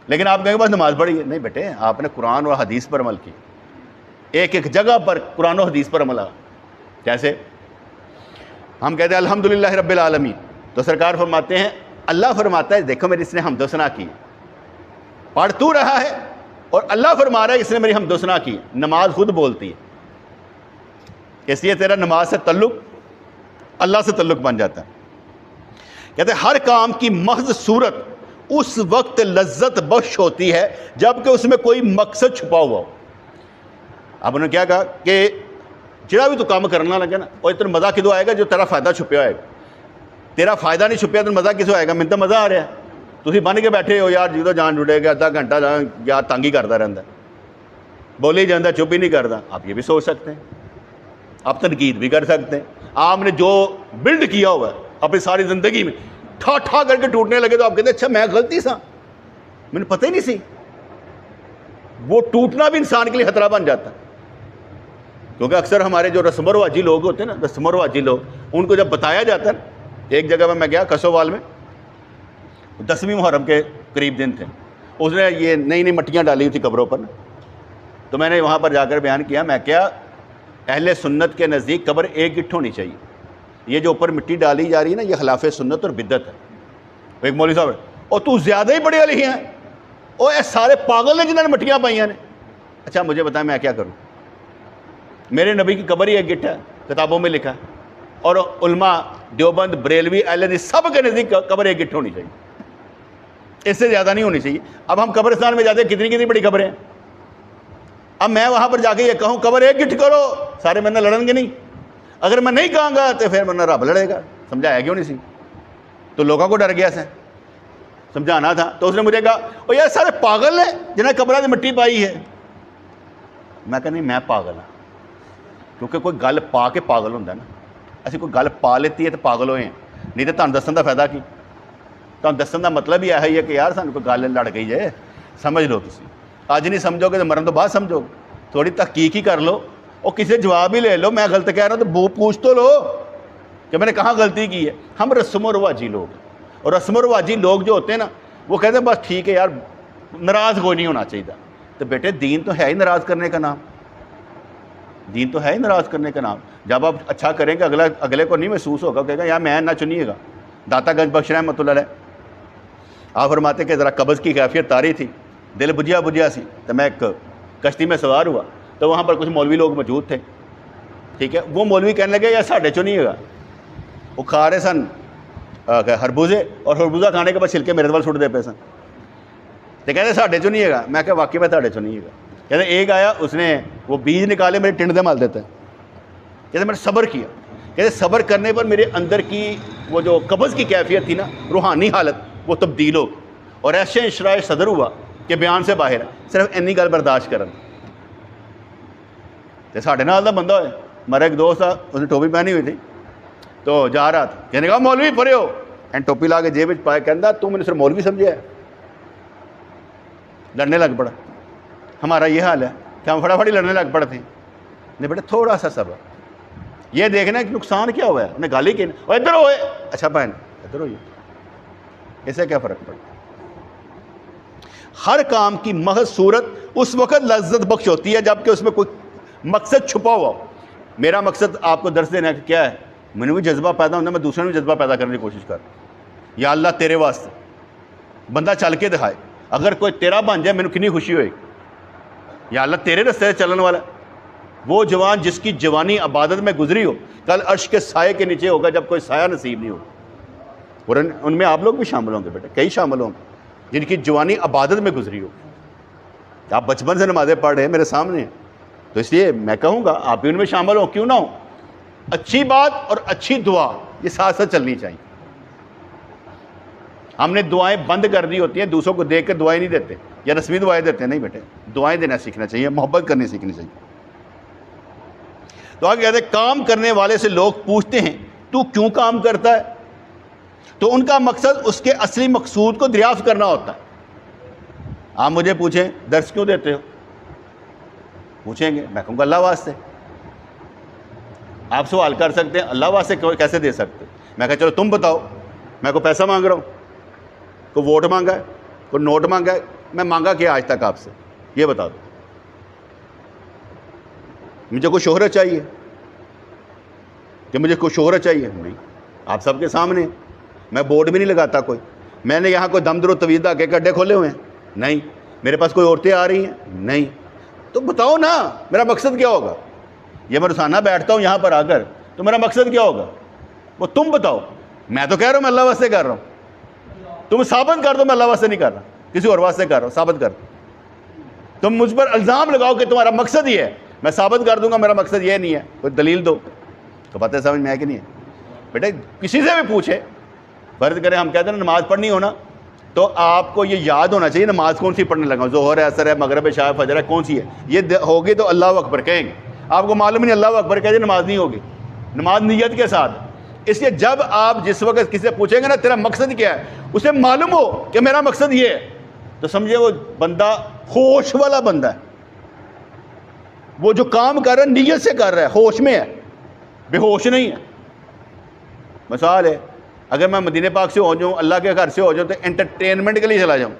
لیکن آپ کہیں بس نماز پڑھی ہے، نہیں بیٹے، آپ نے قرآن اور حدیث پر عمل کی، ایک ایک جگہ پر قرآن و حدیث پر عمل آ۔ جیسے ہم کہتے ہیں الحمدللہ رب العالمین، تو سرکار فرماتے ہیں، اللہ فرماتا ہے دیکھو میری اس نے حمد و ثنا کی، پڑھ تو رہا ہے اور اللہ فرما رہا ہے اس نے میری حمد و ثنا کی، نماز خود بولتی ہے، اس لیے تیرا نماز سے تعلق اللہ سے تعلق بن جاتا ہے۔ کہتے ہیں ہر کام کی محض صورت اس وقت لذت بخش ہوتی ہے جبکہ اس میں کوئی مقصد چھپا ہوا ہو۔ اب انہوں نے کیا کہا کہ جڑا بھی تو کام کرنا لگے نا، اور اتنا مزہ کدو آئے گا جو تیرا فائدہ چھپیا ہوئے گا، تیرا فائدہ نہیں چھپیا تو مزہ کسو آئے گا؟ من تو مزہ آ رہا ہے، تھی بن کے بیٹھے ہو یار، جدو جان جڑے گا آدھا گھنٹہ یار تنگ ہی کرتا رہتا، بولی جانا چپ ہی نہیں کرتا۔ آپ یہ بھی سوچ سکتے ہیں، آپ تنقید بھی کر سکتے ہیں، آپ نے جو بلڈ کیا ہوا ہے اپنی ساری زندگی میں ٹھا ٹھا کر کے ٹوٹنے لگے تو آپ کہتے ہیں اچھا میں غلطی سا، میں نے پتہ ہی نہیں سی۔ وہ ٹوٹنا بھی انسان کے لیے خطرہ بن جاتا ہے، کیونکہ اکثر ہمارے جو رسم و رواجی لوگ ہوتے ہیں نا، رسم و رواجی لوگ، ان کو جب بتایا جاتا ہے نا، ایک جگہ میں گیا کسووال میں، 10ویں محرم کے قریب دن تھے، اس نے یہ نئی نئی مٹیاں ڈالی ہوئی تھی قبروں پر نا، تو میں نے وہاں پر جا کر بیان کیا، میں کیا اہل سنت کے نزدیک قبر ایک گٹھ ہونی چاہیے، یہ جو اوپر مٹی ڈالی جا رہی ہے نا یہ خلاف سنت اور بدعت ہے۔ ایک مولوی صاحب اور تو زیادہ ہی بڑے والی ہیں، اور اے سارے پاگل ہیں جنہوں نے مٹیاں پائیاں نے۔ اچھا مجھے بتائیں میں کیا کروں؟ میرے نبی کی قبر ہی ایک گٹھ ہے، کتابوں میں لکھا ہے، اور علماء دیوبند بریلوی اہل حدیث سب کے نزدیک قبر ایک گٹھ ہونی چاہیے، اس سے زیادہ نہیں ہونی چاہیے۔ اب ہم قبرستان میں جاتے ہیں، کتنی کتنی بڑی قبریں ہیں، اب میں وہاں پر جا کے یہ کہوں قبر ایک گٹھ کرو، سارے میں لڑیں گے نہیں؟ اگر میں نہیں کہوں گا تو پھر میں رب لڑے گا، سمجھایا کیوں نہیں سی؟ تو لوگوں کو ڈر گیا سے سمجھانا تھا، تو اس نے مجھے کہا او یار سارے پاگل ہیں جنہیں قبرہ سے مٹی پائی ہے۔ میں کہا نہیں میں پاگل ہوں، کیونکہ کوئی گل پا کے پاگل ہوتا ہے نا، اسی کوئی گل پا لیتی ہے تو پاگل ہوئے ہیں، نہیں تو تمہیں دسن کا فائدہ کی؟ تمہیں دسن کا مطلب ہی یہ ہے کہ یار سانو کوئی گل لڑ گئی ہے، سمجھ لو تسی، اج نہیں سمجھو گے تو مرن تو بعد سمجھو گے، تھوڑی تحقیق ہی کر لو، اور کسی سے جواب ہی لے لو، میں غلط کہہ رہا ہوں تو پوچھ تو لو کہ میں نے کہاں غلطی کی ہے۔ ہم رسم و رواجی لوگ، اور رسم و رواجی لوگ جو ہوتے ہیں نا وہ کہتے ہیں بس ٹھیک ہے یار ناراض کوئی نہیں ہونا چاہیے، تو بیٹے دین تو ہے ہی ناراض کرنے کا نام، دین تو ہے ہی ناراض کرنے کا نام۔ جب آپ اچھا کریں گے اگلے کو نہیں محسوس ہوگا، کہے گا یار میں نہ چنیے گا۔ داتا گنج بخش رحمۃ اللہ علیہ آپ فرماتے کہ ذرا قبض کی کیفیت طاری تھی، دل بجھیا سی، تو میں ایک کشتی میں سوار ہوا، تو وہاں پر کچھ مولوی لوگ موجود تھے، ٹھیک ہے، وہ مولوی کہنے لگے یار ساڈے چنیے گا، وہ کھا رہے سن خربوزے، اور خربوزہ کھانے کے بعد چھلکے میرے وال سٹ دے پے سن، تو کہتے ساڈے چنیے گا، میں کہ واقعی میں ساڈے چنیے گا۔ کہتے ایک آیا اس نے وہ بیج نکالے میرے ٹنڈ دے مال دیتا ہے، کہتے میں نے صبر کیا، کہتے صبر کرنے پر میرے اندر کی وہ جو قبض کی کیفیت تھی نا، روحانی حالت وہ تبدیل ہو، اور ایسے اشراء صدر ہوا کہ بیان سے باہر ہے، صرف اینی گل برداشت کرن۔ تو ساڈے نال دا بندہ ہوئے، ہمارا ایک دوست تھا، اس نے ٹوپی پہنی ہوئی تھی، تو جا رہا تھا، کہنے کہا مولوی پڑھے ہو، اینڈ ٹوپی لا کے جیب پائے، کہندا تو میں نے صرف مولوی سمجھا ہے، لڑنے لگ پڑا۔ ہمارا یہ حال ہے کہ ہم فٹافٹ لڑنے لگ پڑتے ہیں، نہیں بیٹا تھوڑا سا صبر، یہ دیکھنا کہ نقصان کیا ہوا ہے، انہیں گالی کی اور ادھر ہوئے، اچھا بہن ادھر ہوئیے، اس سے کیا فرق پڑتا؟ ہر کام کی محض صورت اس وقت لذت بخش ہوتی ہے جب کہ اس میں کوئی مقصد چھپا ہوا ہو۔ میرا مقصد آپ کو درس دینا کیا ہے؟ میں نے بھی جذبہ پیدا ہوتا ہے، میں دوسرے میں جذبہ پیدا کرنے کی کوشش کر رہا ہوں۔ یا اللہ تیرے واسطے بندہ چل کے دکھائے، اگر کوئی تیرا بن جائے مجھے کنی خوشی ہوئے، یا اللہ تیرے رستے سے چلنے والا وہ جوان جس کی جوانی عبادت میں گزری ہو، کل عرش کے سائے کے نیچے ہوگا جب کوئی سایہ نصیب نہیں ہوگا، اور ان میں آپ لوگ بھی شامل ہوں گے بیٹا، کئی شامل ہوں گے جن کی جوانی عبادت میں گزری ہو۔ آپ بچپن سے نمازیں پڑھ رہے ہیں میرے سامنے، تو اس لیے میں کہوں گا آپ بھی ان میں شامل ہوں، کیوں نہ ہوں۔ اچھی بات اور اچھی دعا یہ ساتھ ساتھ چلنی چاہیے۔ ہم نے دعائیں بند کر دی ہوتی ہیں، دوسروں کو دیکھ کر دعائیں نہیں دیتے یا رسمی دعائیں دیتے ہیں، نہیں بیٹے دعائیں دینا سیکھنا چاہیے، محبت کرنی سیکھنی چاہیے۔ تو آگے کہتے ہیں کام کرنے والے سے لوگ پوچھتے ہیں تو کیوں کام کرتا ہے، تو ان کا مقصد اس کے اصلی مقصود کو دریافت کرنا ہوتا ہے۔ آپ مجھے پوچھیں درس کیوں دیتے ہو، پوچھیں گے، میں کہوں گا اللہ واسطے۔ آپ سوال کر سکتے ہیں اللہ واسطے کیسے دے سکتے؟ میں کہا چلو تم بتاؤ، میں کوئی پیسہ مانگ رہا ہوں، کوئی ووٹ مانگا ہے، کوئی نوٹ مانگا ہے، میں مانگا کیا آج تک آپ سے، یہ بتا دو۔ مجھے کوئی شہرت چاہیے کہ مجھے کوئی شہرت چاہیے؟ نہیں، آپ سب کے سامنے، میں بورڈ بھی نہیں لگاتا کوئی، میں نے یہاں کوئی دم در و طویل کے گڈھے کھولے ہوئے ہیں؟ نہیں۔ میرے پاس کوئی عورتیں آ رہی ہیں؟ نہیں۔ تو بتاؤ نا میرا مقصد کیا ہوگا؟ یہ میں روزانہ بیٹھتا ہوں یہاں پر آ کر، تو میرا مقصد کیا ہوگا وہ تم بتاؤ۔ میں تو کہہ رہا ہوں میں اللہ واسطے کر رہا ہوں، تم ثابت کر دو میں اللہ واسطے نہیں کر رہا، کسی اور واسطے کر رہا ہوں، ثابت کر دو۔ تم مجھ پر الزام لگاؤ کہ تمہارا مقصد یہ ہے، میں ثابت کر دوں گا میرا مقصد یہ نہیں ہے، کوئی دلیل دو، تو پتہ سمجھ میں ہے کہ نہیں ہے؟ بیٹے کسی سے بھی پوچھے، فرض کریں ہم کہتے ہیں نماز پڑھنی ہونا، تو آپ کو یہ یاد ہونا چاہیے نماز کون سی پڑھنے لگا، ظہر ہے، عصر ہے، مغرب ہے، عشاء ہے، فجر ہے، کون سی ہے، یہ ہوگی تو اللہ اکبر کہیں گے۔ آپ کو معلوم نہیں اللہ اکبر کہتے نماز نہیں ہوگی، نماز نیت کے ساتھ۔ اس لیے جب آپ جس وقت کسی سے پوچھیں گے نا تیرا مقصد کیا ہے، اسے معلوم ہو کہ میرا مقصد یہ ہے، تو سمجھے وہ بندہ ہوش والا بندہ ہے، وہ جو کام کر رہا ہے نیت سے کر رہا ہے، ہوش میں ہے، بے ہوش نہیں ہے۔ مثال ہے، اگر میں مدینہ پاک سے ہو جاؤں، اللہ کے گھر سے ہو جاؤں، تو انٹرٹینمنٹ کے لیے چلا جاؤں،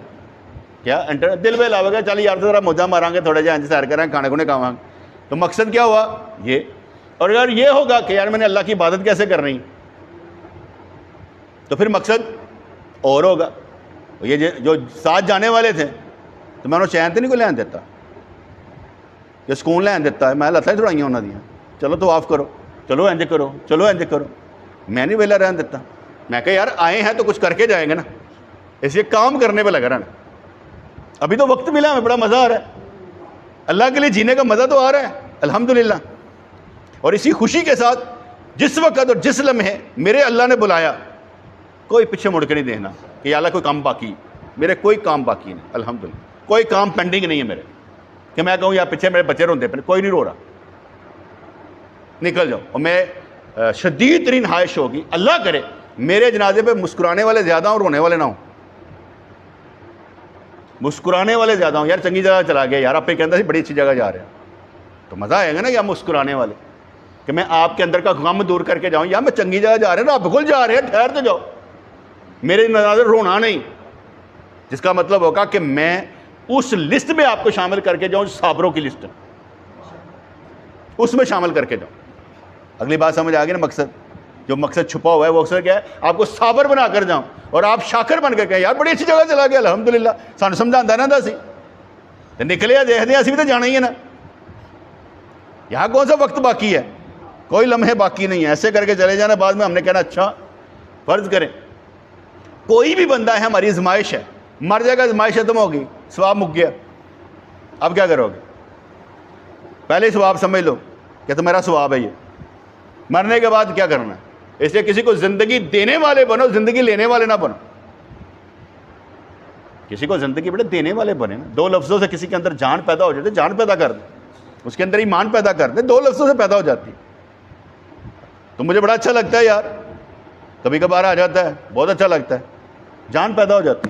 کیا دل پہ لاؤ گے چل یار ذرا موجہ ماریں گے تھوڑے جہاں سیر کریں کھانے کھونے کھاواں گے. تو مقصد کیا ہوا یہ. اور اگر یہ ہوگا کہ یار میں نے اللہ کی عبادت کیسے کرنی تو پھر مقصد اور ہوگا. یہ جو ساتھ جانے والے تھے تو میں انہوں چین تو نہیں کوئی لین دیتا کہ سکون لین دیتا ہے, میں لتاں چھڑائیاں انہوں دیا چلو تو آف کرو, چلو انج کرو, چلو انج کرو, میں نہیں ویلا رہن دیتا. میں کہا یار آئے ہیں تو کچھ کر کے جائیں گے نا, اس لیے کام کرنے پہ لگا رہنا. ابھی تو وقت ملا, ہمیں بڑا مزہ آ رہا ہے, اللہ کے لیے جینے کا مزہ تو آ رہا ہے الحمدللہ. اور اسی خوشی کے ساتھ جس وقت اور جس لمحے میرے اللہ نے بلایا کوئی پیچھے مڑ کے نہیں دیکھنا کہ یا اللہ کوئی کام باقی, میرے کوئی کام باقی نہیں الحمدللہ, کوئی کام پینڈنگ نہیں ہے میرے کہ میں کہوں یا پیچھے میرے بچے روندے پہ, کوئی نہیں رو رہا, نکل جاؤ. اور میں شدید ترین خواہش ہوگی اللہ کرے میرے جنازے پہ مسکرانے والے زیادہ ہوں, رونے والے نہ ہوں. مسکرانے والے زیادہ ہوں, یار چنگی جگہ چلا گیا, یار آپ پہ کہتا سی بڑی اچھی جگہ جا رہے ہیں, تو مزہ آئے گا نا یا مسکرانے والے کہ میں آپ کے اندر کا غم دور کر کے جاؤں, یا میں چنگی جگہ جا رہے ہیں, آپ بھول جا رہے ہیں, ٹھہر تو جاؤ, میرے نظر رونا نہیں. جس کا مطلب ہوگا کہ میں اس لسٹ میں آپ کو شامل کر کے جاؤں, صابروں کی لسٹ, اس میں شامل کر کے جاؤں. اگلی بات سمجھ آ گئی نا مقصد, جو مقصد چھپا ہوا ہے وہ اکثر کیا ہے, آپ کو صابر بنا کر جاؤں اور آپ شاکر بن کر کہیں یار بڑی اچھی جگہ چلا گیا الحمدللہ, سانو سمجھاتا نا دا سی نکلے دیکھتے ہیں اسی بھی تو جانا ہی ہے نا, یہاں کون سا وقت باقی ہے, کوئی لمحے باقی نہیں ہے. ایسے کر کے چلے جانا, بعد میں ہم نے کہنا اچھا فرض کریں کوئی بھی بندہ ہے ہماری آزمائش ہے, مر جائے گا آزمائش ختم ہوگی, ثواب مک گیا, اب کیا کرو گے؟ پہلے ہی ثواب سمجھ لو کہ تو میرا ثواب ہے یہ, مرنے کے بعد کیا کرنا ہے. اس لیے کسی کو زندگی دینے والے بنو, زندگی لینے والے نہ بنو. کسی کو زندگی بڑے دینے والے بنے نا, دو لفظوں سے کسی کے اندر جان پیدا ہو جاتی, جان پیدا کر دیں, اس کے اندر ایمان پیدا کر دیں, دو لفظوں سے پیدا ہو جاتی. تو مجھے بڑا اچھا لگتا ہے یار, کبھی کبھار آ جاتا ہے, بہت اچھا لگتا ہے, جان پیدا ہو جاتی.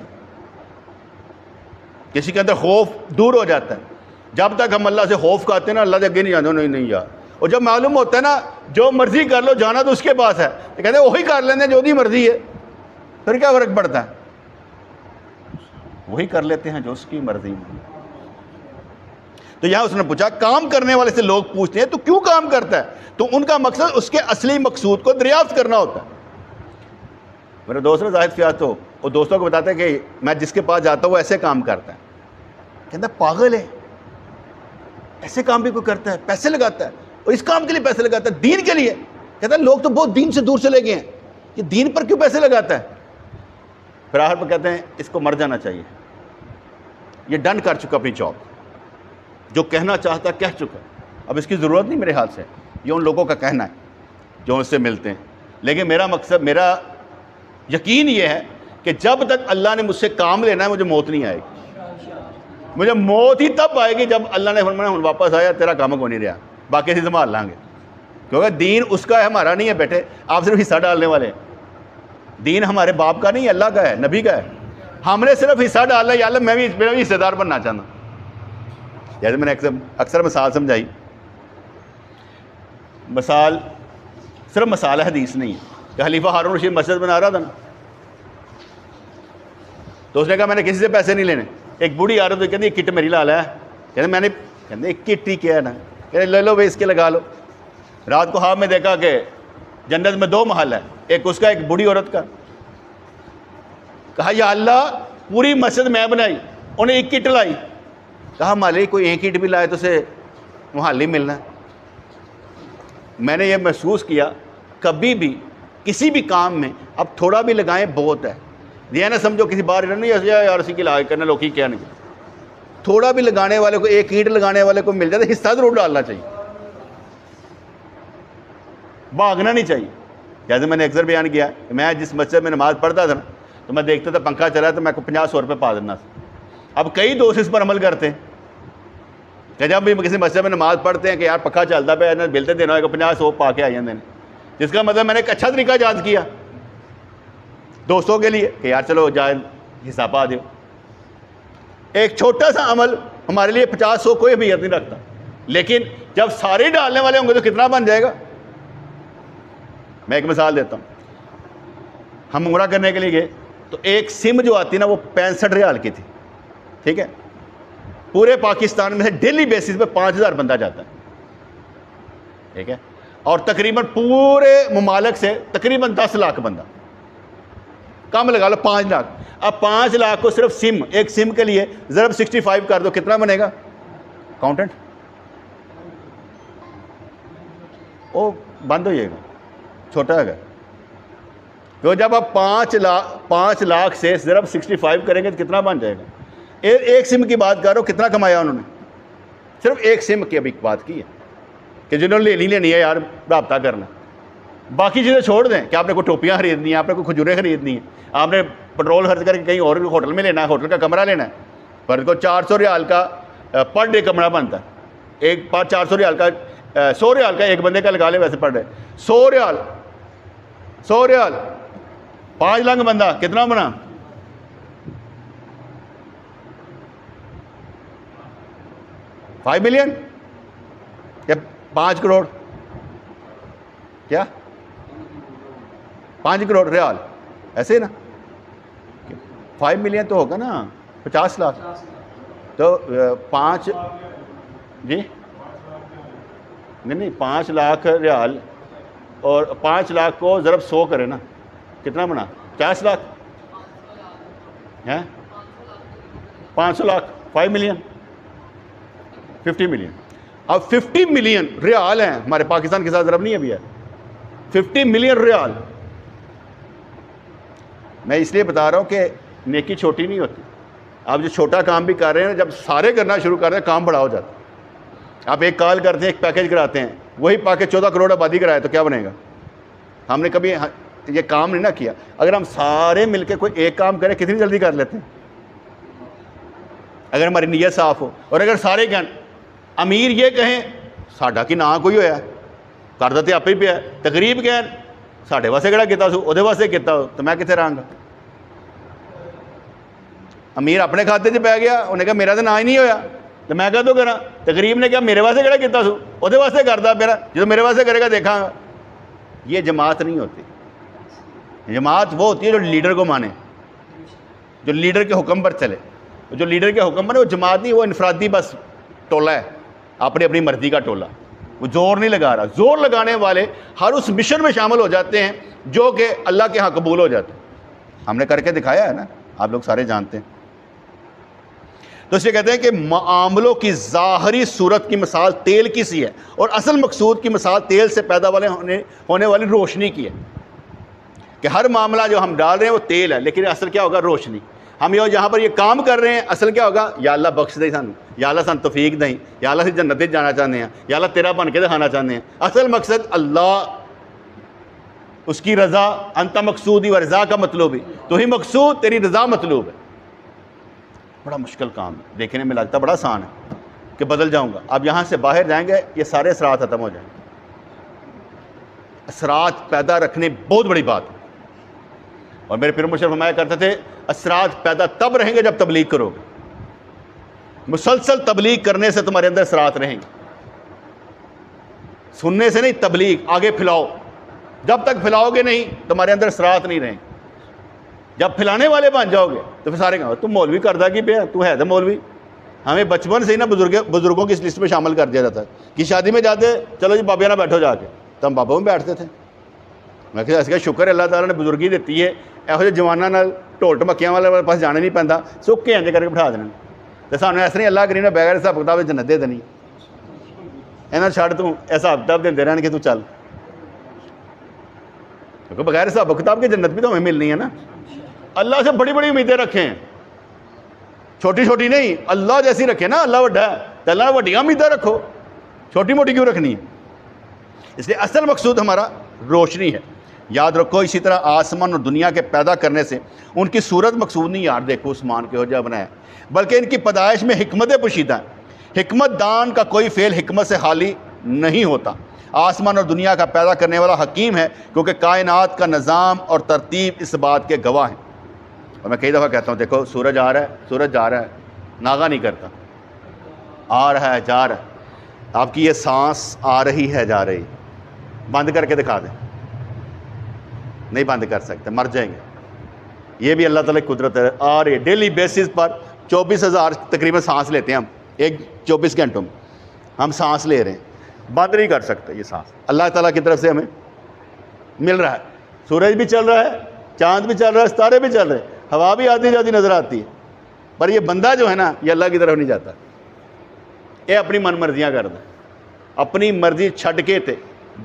کسی کے اندر خوف دور ہو جاتا ہے. جب تک ہم اللہ سے خوف کھاتے ہیں نا, اللہ سے اگے نہیں جاتے, نہیں یار. اور جب معلوم ہوتا ہے نا جو مرضی کر لو, جانا تو اس کے پاس ہے, تو کہتے ہیں وہی کر لیتے ہیں جو دی مرضی ہے, پھر کیا فرق پڑتا ہے, وہی کر لیتے ہیں جو اس کی مرضی ہے. تو یہاں اس نے پوچھا, کام کرنے والے سے لوگ پوچھتے ہیں تو کیوں کام کرتا ہے, تو ان کا مقصد اس کے اصلی مقصود کو دریافت کرنا ہوتا ہے. میرے دوست نے زاہد فیاض تو وہ دوستوں کو بتاتے ہیں کہ میں جس کے پاس جاتا ہوں وہ ایسے کام کرتا ہے. کہتا ہے پاگل ہے, ایسے کام بھی کوئی کرتا ہے, پیسے لگاتا ہے, اور اس کام کے لیے پیسے لگاتا ہے, دین کے لیے. کہتا ہے لوگ تو بہت دین سے دور چلے گئے ہیں, یہ دین پر کیوں پیسے لگاتا ہے. پھر آخر پہ کہتے ہیں اس کو مر جانا چاہیے, یہ ڈن کر چکا اپنی جاب, جو کہنا چاہتا کہہ چکا, اب اس کی ضرورت نہیں میرے خیال سے, یہ ان لوگوں کا کہنا ہے جو اس سے ملتے ہیں. لیکن میرا مقصد, میرا یقین یہ ہے کہ جب تک اللہ نے مجھ سے کام لینا ہے مجھے موت نہیں آئے گی. مجھے موت ہی تب آئے گی جب اللہ نے فرمایا ہوں واپس آیا, تیرا کام کو نہیں رہا, باقی سے سنبھال لیں گے. کیونکہ دین اس کا ہے, ہمارا نہیں ہے بیٹے, آپ صرف حصہ ڈالنے والے ہیں. دین ہمارے باپ کا نہیں ہے, اللہ کا ہے, نبی کا ہے. ہم نے صرف حصہ ڈالا, یا اللہ میں بھی حصے دار بننا چاہتا ہوں. جیسے میں نے اکثر مثال سمجھائی, مثال صرف مثال حدیث نہیں ہے کہ خلیفہ ہارون رشید مسجد بنا رہا تھا نا, تو اس نے کہا میں نے کسی سے پیسے نہیں لینے. ایک بوڑھی عورت ہوئی, کہتی کٹ میری لا ہے, کہتے میں نے, کہتے کٹ ہی کیا ہے نا, کہتے لے لو بھائی اس کے لگا لو. رات کو خواب میں دیکھا کہ جنت میں 2 محل ہیں, ایک اس کا ایک بوڑھی عورت کا. کہا یا اللہ پوری مسجد میں بنائی, انہیں ایک کٹ لائی. کہا مالک کوئی ایک کٹ بھی لائے تو اسے محل ہی ملنا ہے. میں نے یہ محسوس کیا کبھی بھی کسی بھی کام میں اب تھوڑا بھی لگائیں بہت ہے. یہ نہ سمجھو کسی بار نہیں یار اسی کی لاگ کرنا, لوگ ہی کیا نہیں. تھوڑا بھی لگانے والے کو, ایک اینٹ لگانے والے کو مل جائے تو حصہ ضرور ڈالنا چاہیے, بھاگنا نہیں چاہیے. جیسے میں نے اکثر بیان کیا کہ میں جس مسجد میں نماز پڑھتا تھا نا, تو میں دیکھتا تھا پنکھا چلا تو میں کو 50-100 روپے پا دینا. اب کئی دوست اس پر عمل کرتے ہیں کہ جب بھی کسی مسجد میں نماز پڑھتے ہیں کہ یار پکا چلتا پہ بلتے دینا ہوگا 50-100 پا کے آ جاتے ہیں. جس کا مطلب میں نے ایک اچھا طریقہ ایجاد کیا دوستوں کے لیے کہ یار چلو جائے حصہ پا دو. ایک چھوٹا سا عمل ہمارے لیے 50-100 کوئی اہمیت نہیں رکھتا, لیکن جب سارے ڈالنے والے ہوں گے تو کتنا بن جائے گا. میں ایک مثال دیتا ہوں. ہم عمرہ کرنے کے لیے گئے تو ایک سم جو آتی نا وہ 65 ریال کی تھی, ٹھیک ہے, پورے پاکستان میں سے ڈیلی بیسس پہ 5000 بندہ جاتا ہے, ٹھیک ہے, اور تقریباً پورے ممالک سے تقریباً 10 لاکھ بندہ, کم لگا لو 5 لاکھ. اب 5 لاکھ کو صرف سم, ایک سم کے لیے ضرب 65 کر دو, کتنا بنے گا اکاؤنٹنٹ؟ وہ بند ہو جائے گا, چھوٹا ہے. تو جب آپ 5 لاکھ سے ضرب 65 کریں گے تو کتنا بن جائے گا؟ ایک سم کی بات کرو, کتنا کمایا انہوں نے؟ صرف ایک سم کی ابھی بات کی ہے کہ جنہوں نے لینی ہے یار رابطہ کرنا. باقی چیزیں چھوڑ دیں کہ آپ نے کوئی ٹوپیاں خریدنی ہیں, آپ نے کوئی کھجوریں خریدنی ہیں, آپ نے پٹرول خرچ کر کے کہیں اور ہوٹل میں لینا ہے, ہوٹل کا کمرہ لینا ہے, پر کو 400 ریال کا پر ڈے کمرہ بنتا ہے. ایک 400 ریال کا 100 ریال کا ایک بندے کا لگا لے ویسے پر ڈے 100 ریال 5 لاکھ بندہ کتنا بنا؟ 5 ملین یا 5 کروڑ, کیا 5 کروڑ ریال ایسے ہی نا, 5 ملین تو ہوگا نا 50 لاکھ. تو 5 جی نہیں 5 لاکھ ریال اور 5 لاکھ کو ضرب 100 کرے نا, کتنا بنا؟ 50 لاکھ ہے, 500 لاکھ 5 ملین 50 ملین. اب 50 ملین ریال ہیں ہمارے پاکستان کے ساتھ ضرب نہیں ابھی ہے, 50 ملین ریال. میں اس لیے بتا رہا ہوں کہ نیکی چھوٹی نہیں ہوتی. آپ جو چھوٹا کام بھی کر رہے ہیں, جب سارے کرنا شروع کر رہے ہیں کام بڑا ہو جاتا ہے. آپ ایک کال کرتے ہیں, ایک پیکیج کراتے ہیں, وہی پیکیج 14 کروڑ آبادی کرائے تو کیا بنے گا؟ ہم نے کبھی یہ کام نہیں نہ کیا. اگر ہم سارے مل کے کوئی ایک کام کریں کتنی جلدی کر لیتے ہیں اگر ہماری نیت صاف ہو. اور اگر سارے کہیں امیر یہ کہیں ساڈا کی نہ کوئی ہویا کرتا تو آپ ہی پیا, تقریب کہیں ساڈے واسطے کہڑا کیتا سو وہ واسطے کیتا ہو تو میں کتنے رہاں گا؟ امیر اپنے کھاتے 'چ پی گیا, انہیں کہا میرا تو نہ ہی نہیں ہویا تو میں کہہ دو کرا. تقریب نے کہا میرے واسطے کہڑا کیتا سو وہ واسطے کرتا میرا, جو میرے واسطے کرے گا دیکھاں گا. یہ جماعت نہیں ہوتی. جماعت وہ ہوتی ہے جو لیڈر کو مانے, جو لیڈر کے حکم پر چلے. جو لیڈر کے حکم پر وہ جماعت نہیں, وہ انفرادی بس ٹولہ ہے, اپنی اپنی مرضی کا ٹولہ. وہ زور نہیں لگا رہا. زور لگانے والے ہر اس مشن میں شامل ہو جاتے ہیں جو کہ اللہ کے ہاں قبول ہو جاتے ہیں. ہم نے کر کے دکھایا ہے نا, آپ لوگ سارے جانتے ہیں. تو اس لیے کہتے ہیں کہ معاملوں کی ظاہری صورت کی مثال تیل کی سی ہے, اور اصل مقصود کی مثال تیل سے پیدا ہونے والی روشنی کی ہے. کہ ہر معاملہ جو ہم ڈال رہے ہیں وہ تیل ہے, لیکن اصل کیا ہوگا؟ روشنی. ہم یہاں پر یہ کام کر رہے ہیں, اصل کیا ہوگا؟ یا اللہ بخش دیں سانو, یا اللہ سان توفیق دیں, یا اللہ سے جنت جانا چاہتے ہیں, یا اللہ تیرا بن کے دکھانا چاہتے ہیں. اصل مقصد اللہ, اس کی رضا. انت مقصودی و رضا کا مطلوب ہی, تو ہی مقصود تیری رضا مطلوب ہے. بڑا مشکل کام ہے, دیکھنے میں لگتا بڑا آسان ہے کہ بدل جاؤں گا. اب یہاں سے باہر جائیں گے یہ سارے اثرات ختم ہو جائیں گے. اثرات پیدا رکھنے بہت بڑی بات ہے. اور میرے پیر مرشد فرمایا کرتے تھے اثرات پیدا تب رہیں گے جب تبلیغ کرو گے. مسلسل تبلیغ کرنے سے تمہارے اندر اثرات رہیں گے, سننے سے نہیں, تبلیغ آگے پھیلاؤ. جب تک پھیلاؤ گے نہیں تمہارے اندر اثرات نہیں رہیں گے. جب پھیلانے والے بن جاؤ گے تو پھر سارے کہا تم مولوی کردہ کی پہ تو ہے تو مولوی. ہمیں بچپن سے ہی نا بزرگوں کی اس لسٹ میں شامل کر دیا جاتا ہے کہ شادی میں جاتے چلو جی بابیا نہ بیٹھو جا کے, تو ہم بابا میں بیٹھتے تھے. میں کہ اس کا شکر ہے اللہ تعالیٰ نے بزرگی دیتی ہے. یہو جہے جوانوں نال ڈھول ٹمکیاں والے پاس جانے نہیں پہنتا, سکے انج کر کے بٹھا دینا. تو سانو ایسا نہیں اللہ کریم نے بغیر حساب کتاب جنت دے دینی. یہاں چھڑ تو حساب کتاب دیندے رہن کہ تو چل, کیونکہ بغیر حساب کتاب کی جنت بھی تو ہمیں ملنی ہے نا. اللہ سے بڑی بڑی امیدیں رکھیں, چھوٹی چھوٹی نہیں. اللہ جیسی رکھیں نا, اللہ وڈا ہے تو اللہ وڈیاں امیدیں رکھو, چھوٹی موٹی کیوں رکھنی ہے؟ اس لیے اصل مقصود ہمارا روشنی ہے. یاد رکھو اسی طرح آسمان اور دنیا کے پیدا کرنے سے ان کی صورت مقصود نہیں. یار دیکھو عثمان کے ہو جا بنایا, بلکہ ان کی پیدائش میں حکمتیں پوشیدہ ہیں. حکمت دان کا کوئی فعل حکمت سے خالی نہیں ہوتا. آسمان اور دنیا کا پیدا کرنے والا حکیم ہے, کیونکہ کائنات کا نظام اور ترتیب اس بات کے گواہ ہیں. اور میں کئی دفعہ کہتا ہوں دیکھو سورج آ رہا ہے, سورج جا رہا ہے, ناغہ نہیں کرتا, آ رہا ہے جا رہا ہے. آپ کی یہ سانس آ رہی ہے جا رہی, بند کر کے دکھا دیں, نہیں بند کر سکتے, مر جائیں گے. یہ بھی اللہ تعالیٰ کی قدرت ہے. آ رہی ہے ڈیلی بیسس پر 24,000 تقریباً سانس لیتے ہیں ہم ایک 24 گھنٹوں میں، ہم سانس لے رہے ہیں، بند نہیں کر سکتے یہ سانس، اللہ تعالیٰ کی طرف سے ہمیں مل رہا ہے۔ سورج بھی چل رہا ہے، چاند بھی چل رہا ہے، ستارے بھی چل رہے ہیں، ہوا بھی آتی جاتی نظر آتی ہے، پر یہ بندہ جو ہے نا یہ اللہ کی طرف نہیں جاتا، یہ اپنی من مرضیاں کرتا ہے، اپنی مرضی چھڈ کے تے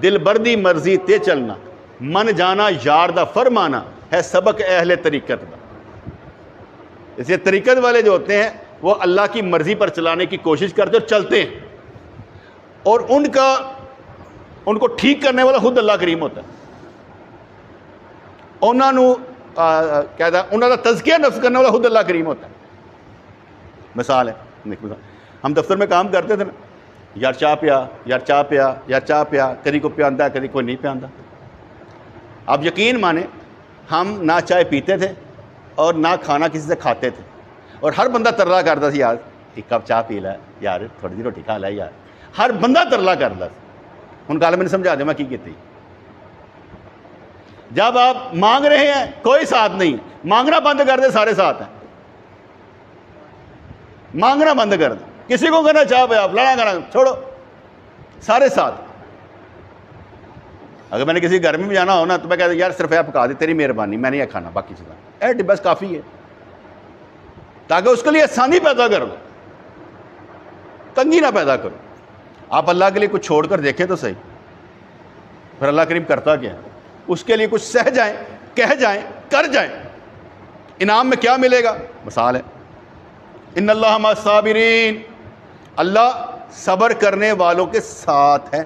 دل بردی مرضی تے چلنا، من جانا یار دا فرمانا ہے سبق اہل طریقت دا۔ اس لیے طریقت والے جو ہوتے ہیں وہ اللہ کی مرضی پر چلانے کی کوشش کرتے اور چلتے ہیں، اور ان کو ٹھیک کرنے والا خود اللہ کریم ہوتا ہے، انہوں دا تزکیہ نفس کرنے والا خود اللہ کریم ہوتا ہے۔ مثال ہے، ہم دفتر میں کام کرتے تھے نا، یار چاہ پیا، یار چاہ پیا، یار چاہ پیا، کدی کوئی پیاندا ہے کدی کوئی نہیں پیاندا۔ اب یقین مانے ہم نہ چائے پیتے تھے اور نہ کھانا کسی سے کھاتے تھے، اور ہر بندہ ترلا کرتا تھا، یار ایک کپ چاہ پی لے، یار تھوڑی جی روٹی کھا لے، یار ہر بندہ ترلا کرتا تھا۔ ان کال میں نے سمجھا دیا میں کی کیتی، جب آپ مانگ رہے ہیں کوئی ساتھ نہیں، مانگنا بند کر دے سارے ساتھ ہیں، مانگنا بند کر دے، کسی کو کہنا چاہ پہ آپ لڑا کرنا چھوڑو، سارے ساتھ۔ اگر میں نے کسی گھر میں بھی جانا ہو نا تو میں کہتا ہوں یار صرف یہ پکا دے، تیری مہربانی، میں نہیں یہ کھانا، باقی چیزیں بس کافی ہے، تاکہ اس کے لیے آسانی پیدا کر دو، تنگی نہ پیدا کرو۔ آپ اللہ کے لیے کچھ چھوڑ کر دیکھیں تو صحیح، پھر اللہ کریم کرتا کیا ہے، اس کے لیے کچھ سہ جائیں، کہہ جائیں، کر جائیں، انعام میں کیا ملے گا؟ مثال ہے ان اللہ مع الصابرین، اللہ صبر کرنے والوں کے ساتھ ہے،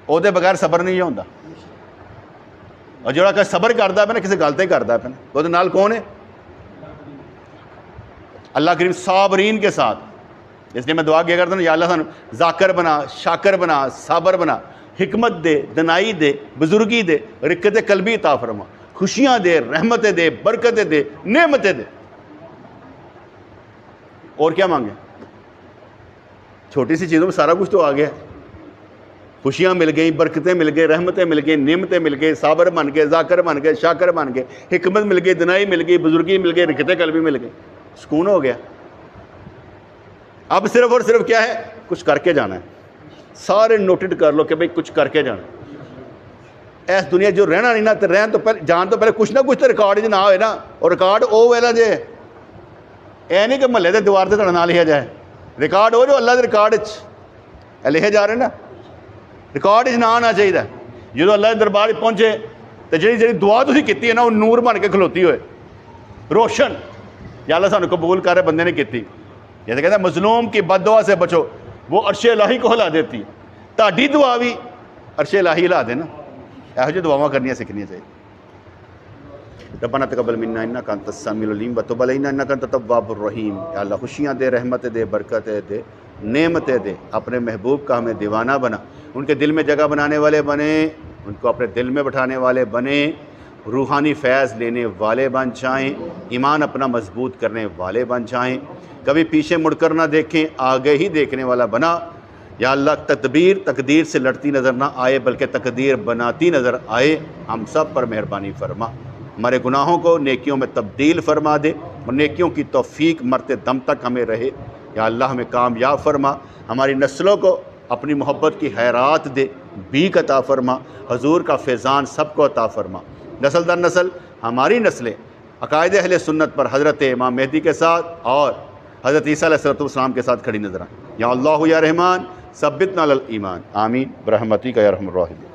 وہ دے بغیر صبر نہیں ہوتا، اور جڑا کہ صبر کرتا ہے نا کسی گل تے کرتا ہے وہ دے نال کون ہے؟ اللہ کریم صابرین کے ساتھ۔ اس لیے میں دعا کیا کرتا ہوں یا اللہ سانو ذاکر بنا، شاکر بنا، صابر بنا، حکمت دے، دنائی دے، بزرگی دے، رکت قلبی عطا فرما، خوشیاں دے، رحمتیں دے، برکتیں دے، نعمتیں دے۔ اور کیا مانگے؟ چھوٹی سی چیزوں میں سارا کچھ تو آ گیا، خوشیاں مل گئیں، برکتیں مل گئی، رحمتیں مل گئی، نعمتیں مل گئی، صابر بن گئے، ذاکر بن گئے، شاکر بن گئے، حکمت مل گئی، دنائی مل گئی، بزرگی مل گئی، رکت قلبی مل گئی، سکون ہو گیا۔ اب صرف اور صرف کیا ہے؟ کچھ کر کے جانا ہے، سارے نوٹڈ کر لو کہ بھئی کچھ کر کے جانا ہے۔ ایس دنیا جو رہنا نہیں نا تو رہن تو پہلے جان تو پہلے کچھ نہ کچھ تو ریکارڈ نہ ہوئے نا، اور ریکارڈ او ویلا جے اے نہیں کہ محلے دے دیوار تے تڑا نہ لکھا جائے، ریکارڈ ہو جو اللہ دے ریکارڈ لکھے جا رہے نا، ریکارڈ نہ آنا چاہیے۔ جدو اللہ دے دربار پہنچے تو جی دعا تسی کیتی ہے نا وہ نور بن کے کھلوتی ہوئے، روشن، یا اللہ سانو قبول کر رہے بندے نے کیتی۔ جیسے کہتا ہے مظلوم کی بد دعا سے بچو، وہ عرش الہی کو ہلا دیتی، تہاڈی دعا بھی عرش الہی ہلا دے نا۔ یہو جی دعاواں کرنیاں سیکھنیاں چاہیے۔ ربنا تقبل منا انک انت السمیع العلیم وتب علینا انک انت التواب الرحیم۔ یا اللہ خوشیاں دے، رحمتیں دے، برکتیں دے، نعمتیں دے، اپنے محبوب کا ہمیں دیوانہ بنا، ان کے دل میں جگہ بنانے والے بنے، ان کو اپنے دل میں بٹھانے والے بنے، روحانی فیض لینے والے بن جائیں، ایمان اپنا مضبوط کرنے والے بن جائیں، کبھی پیچھے مڑ کر نہ دیکھیں، آگے ہی دیکھنے والا بنا۔ یا اللہ تدبیر تقدیر سے لڑتی نظر نہ آئے بلکہ تقدیر بناتی نظر آئے، ہم سب پر مہربانی فرما، ہمارے گناہوں کو نیکیوں میں تبدیل فرما دے، اور نیکیوں کی توفیق مرتے دم تک ہمیں رہے۔ یا اللہ ہمیں کامیاب فرما، ہماری نسلوں کو اپنی محبت کی خیرات دے، بیک عطا فرما، حضور کا فیضان سب کو عطا فرما، نسل در نسل ہماری نسلیں عقائد اہل سنت پر حضرت امام مہدی کے ساتھ اور حضرت عیسیٰ علیہ السلام کے ساتھ کھڑی نظر آئیں۔ یا اللہ یا رحمان ثبتنا علی الایمان، آمین برحمتک یا ارحم الراحمین۔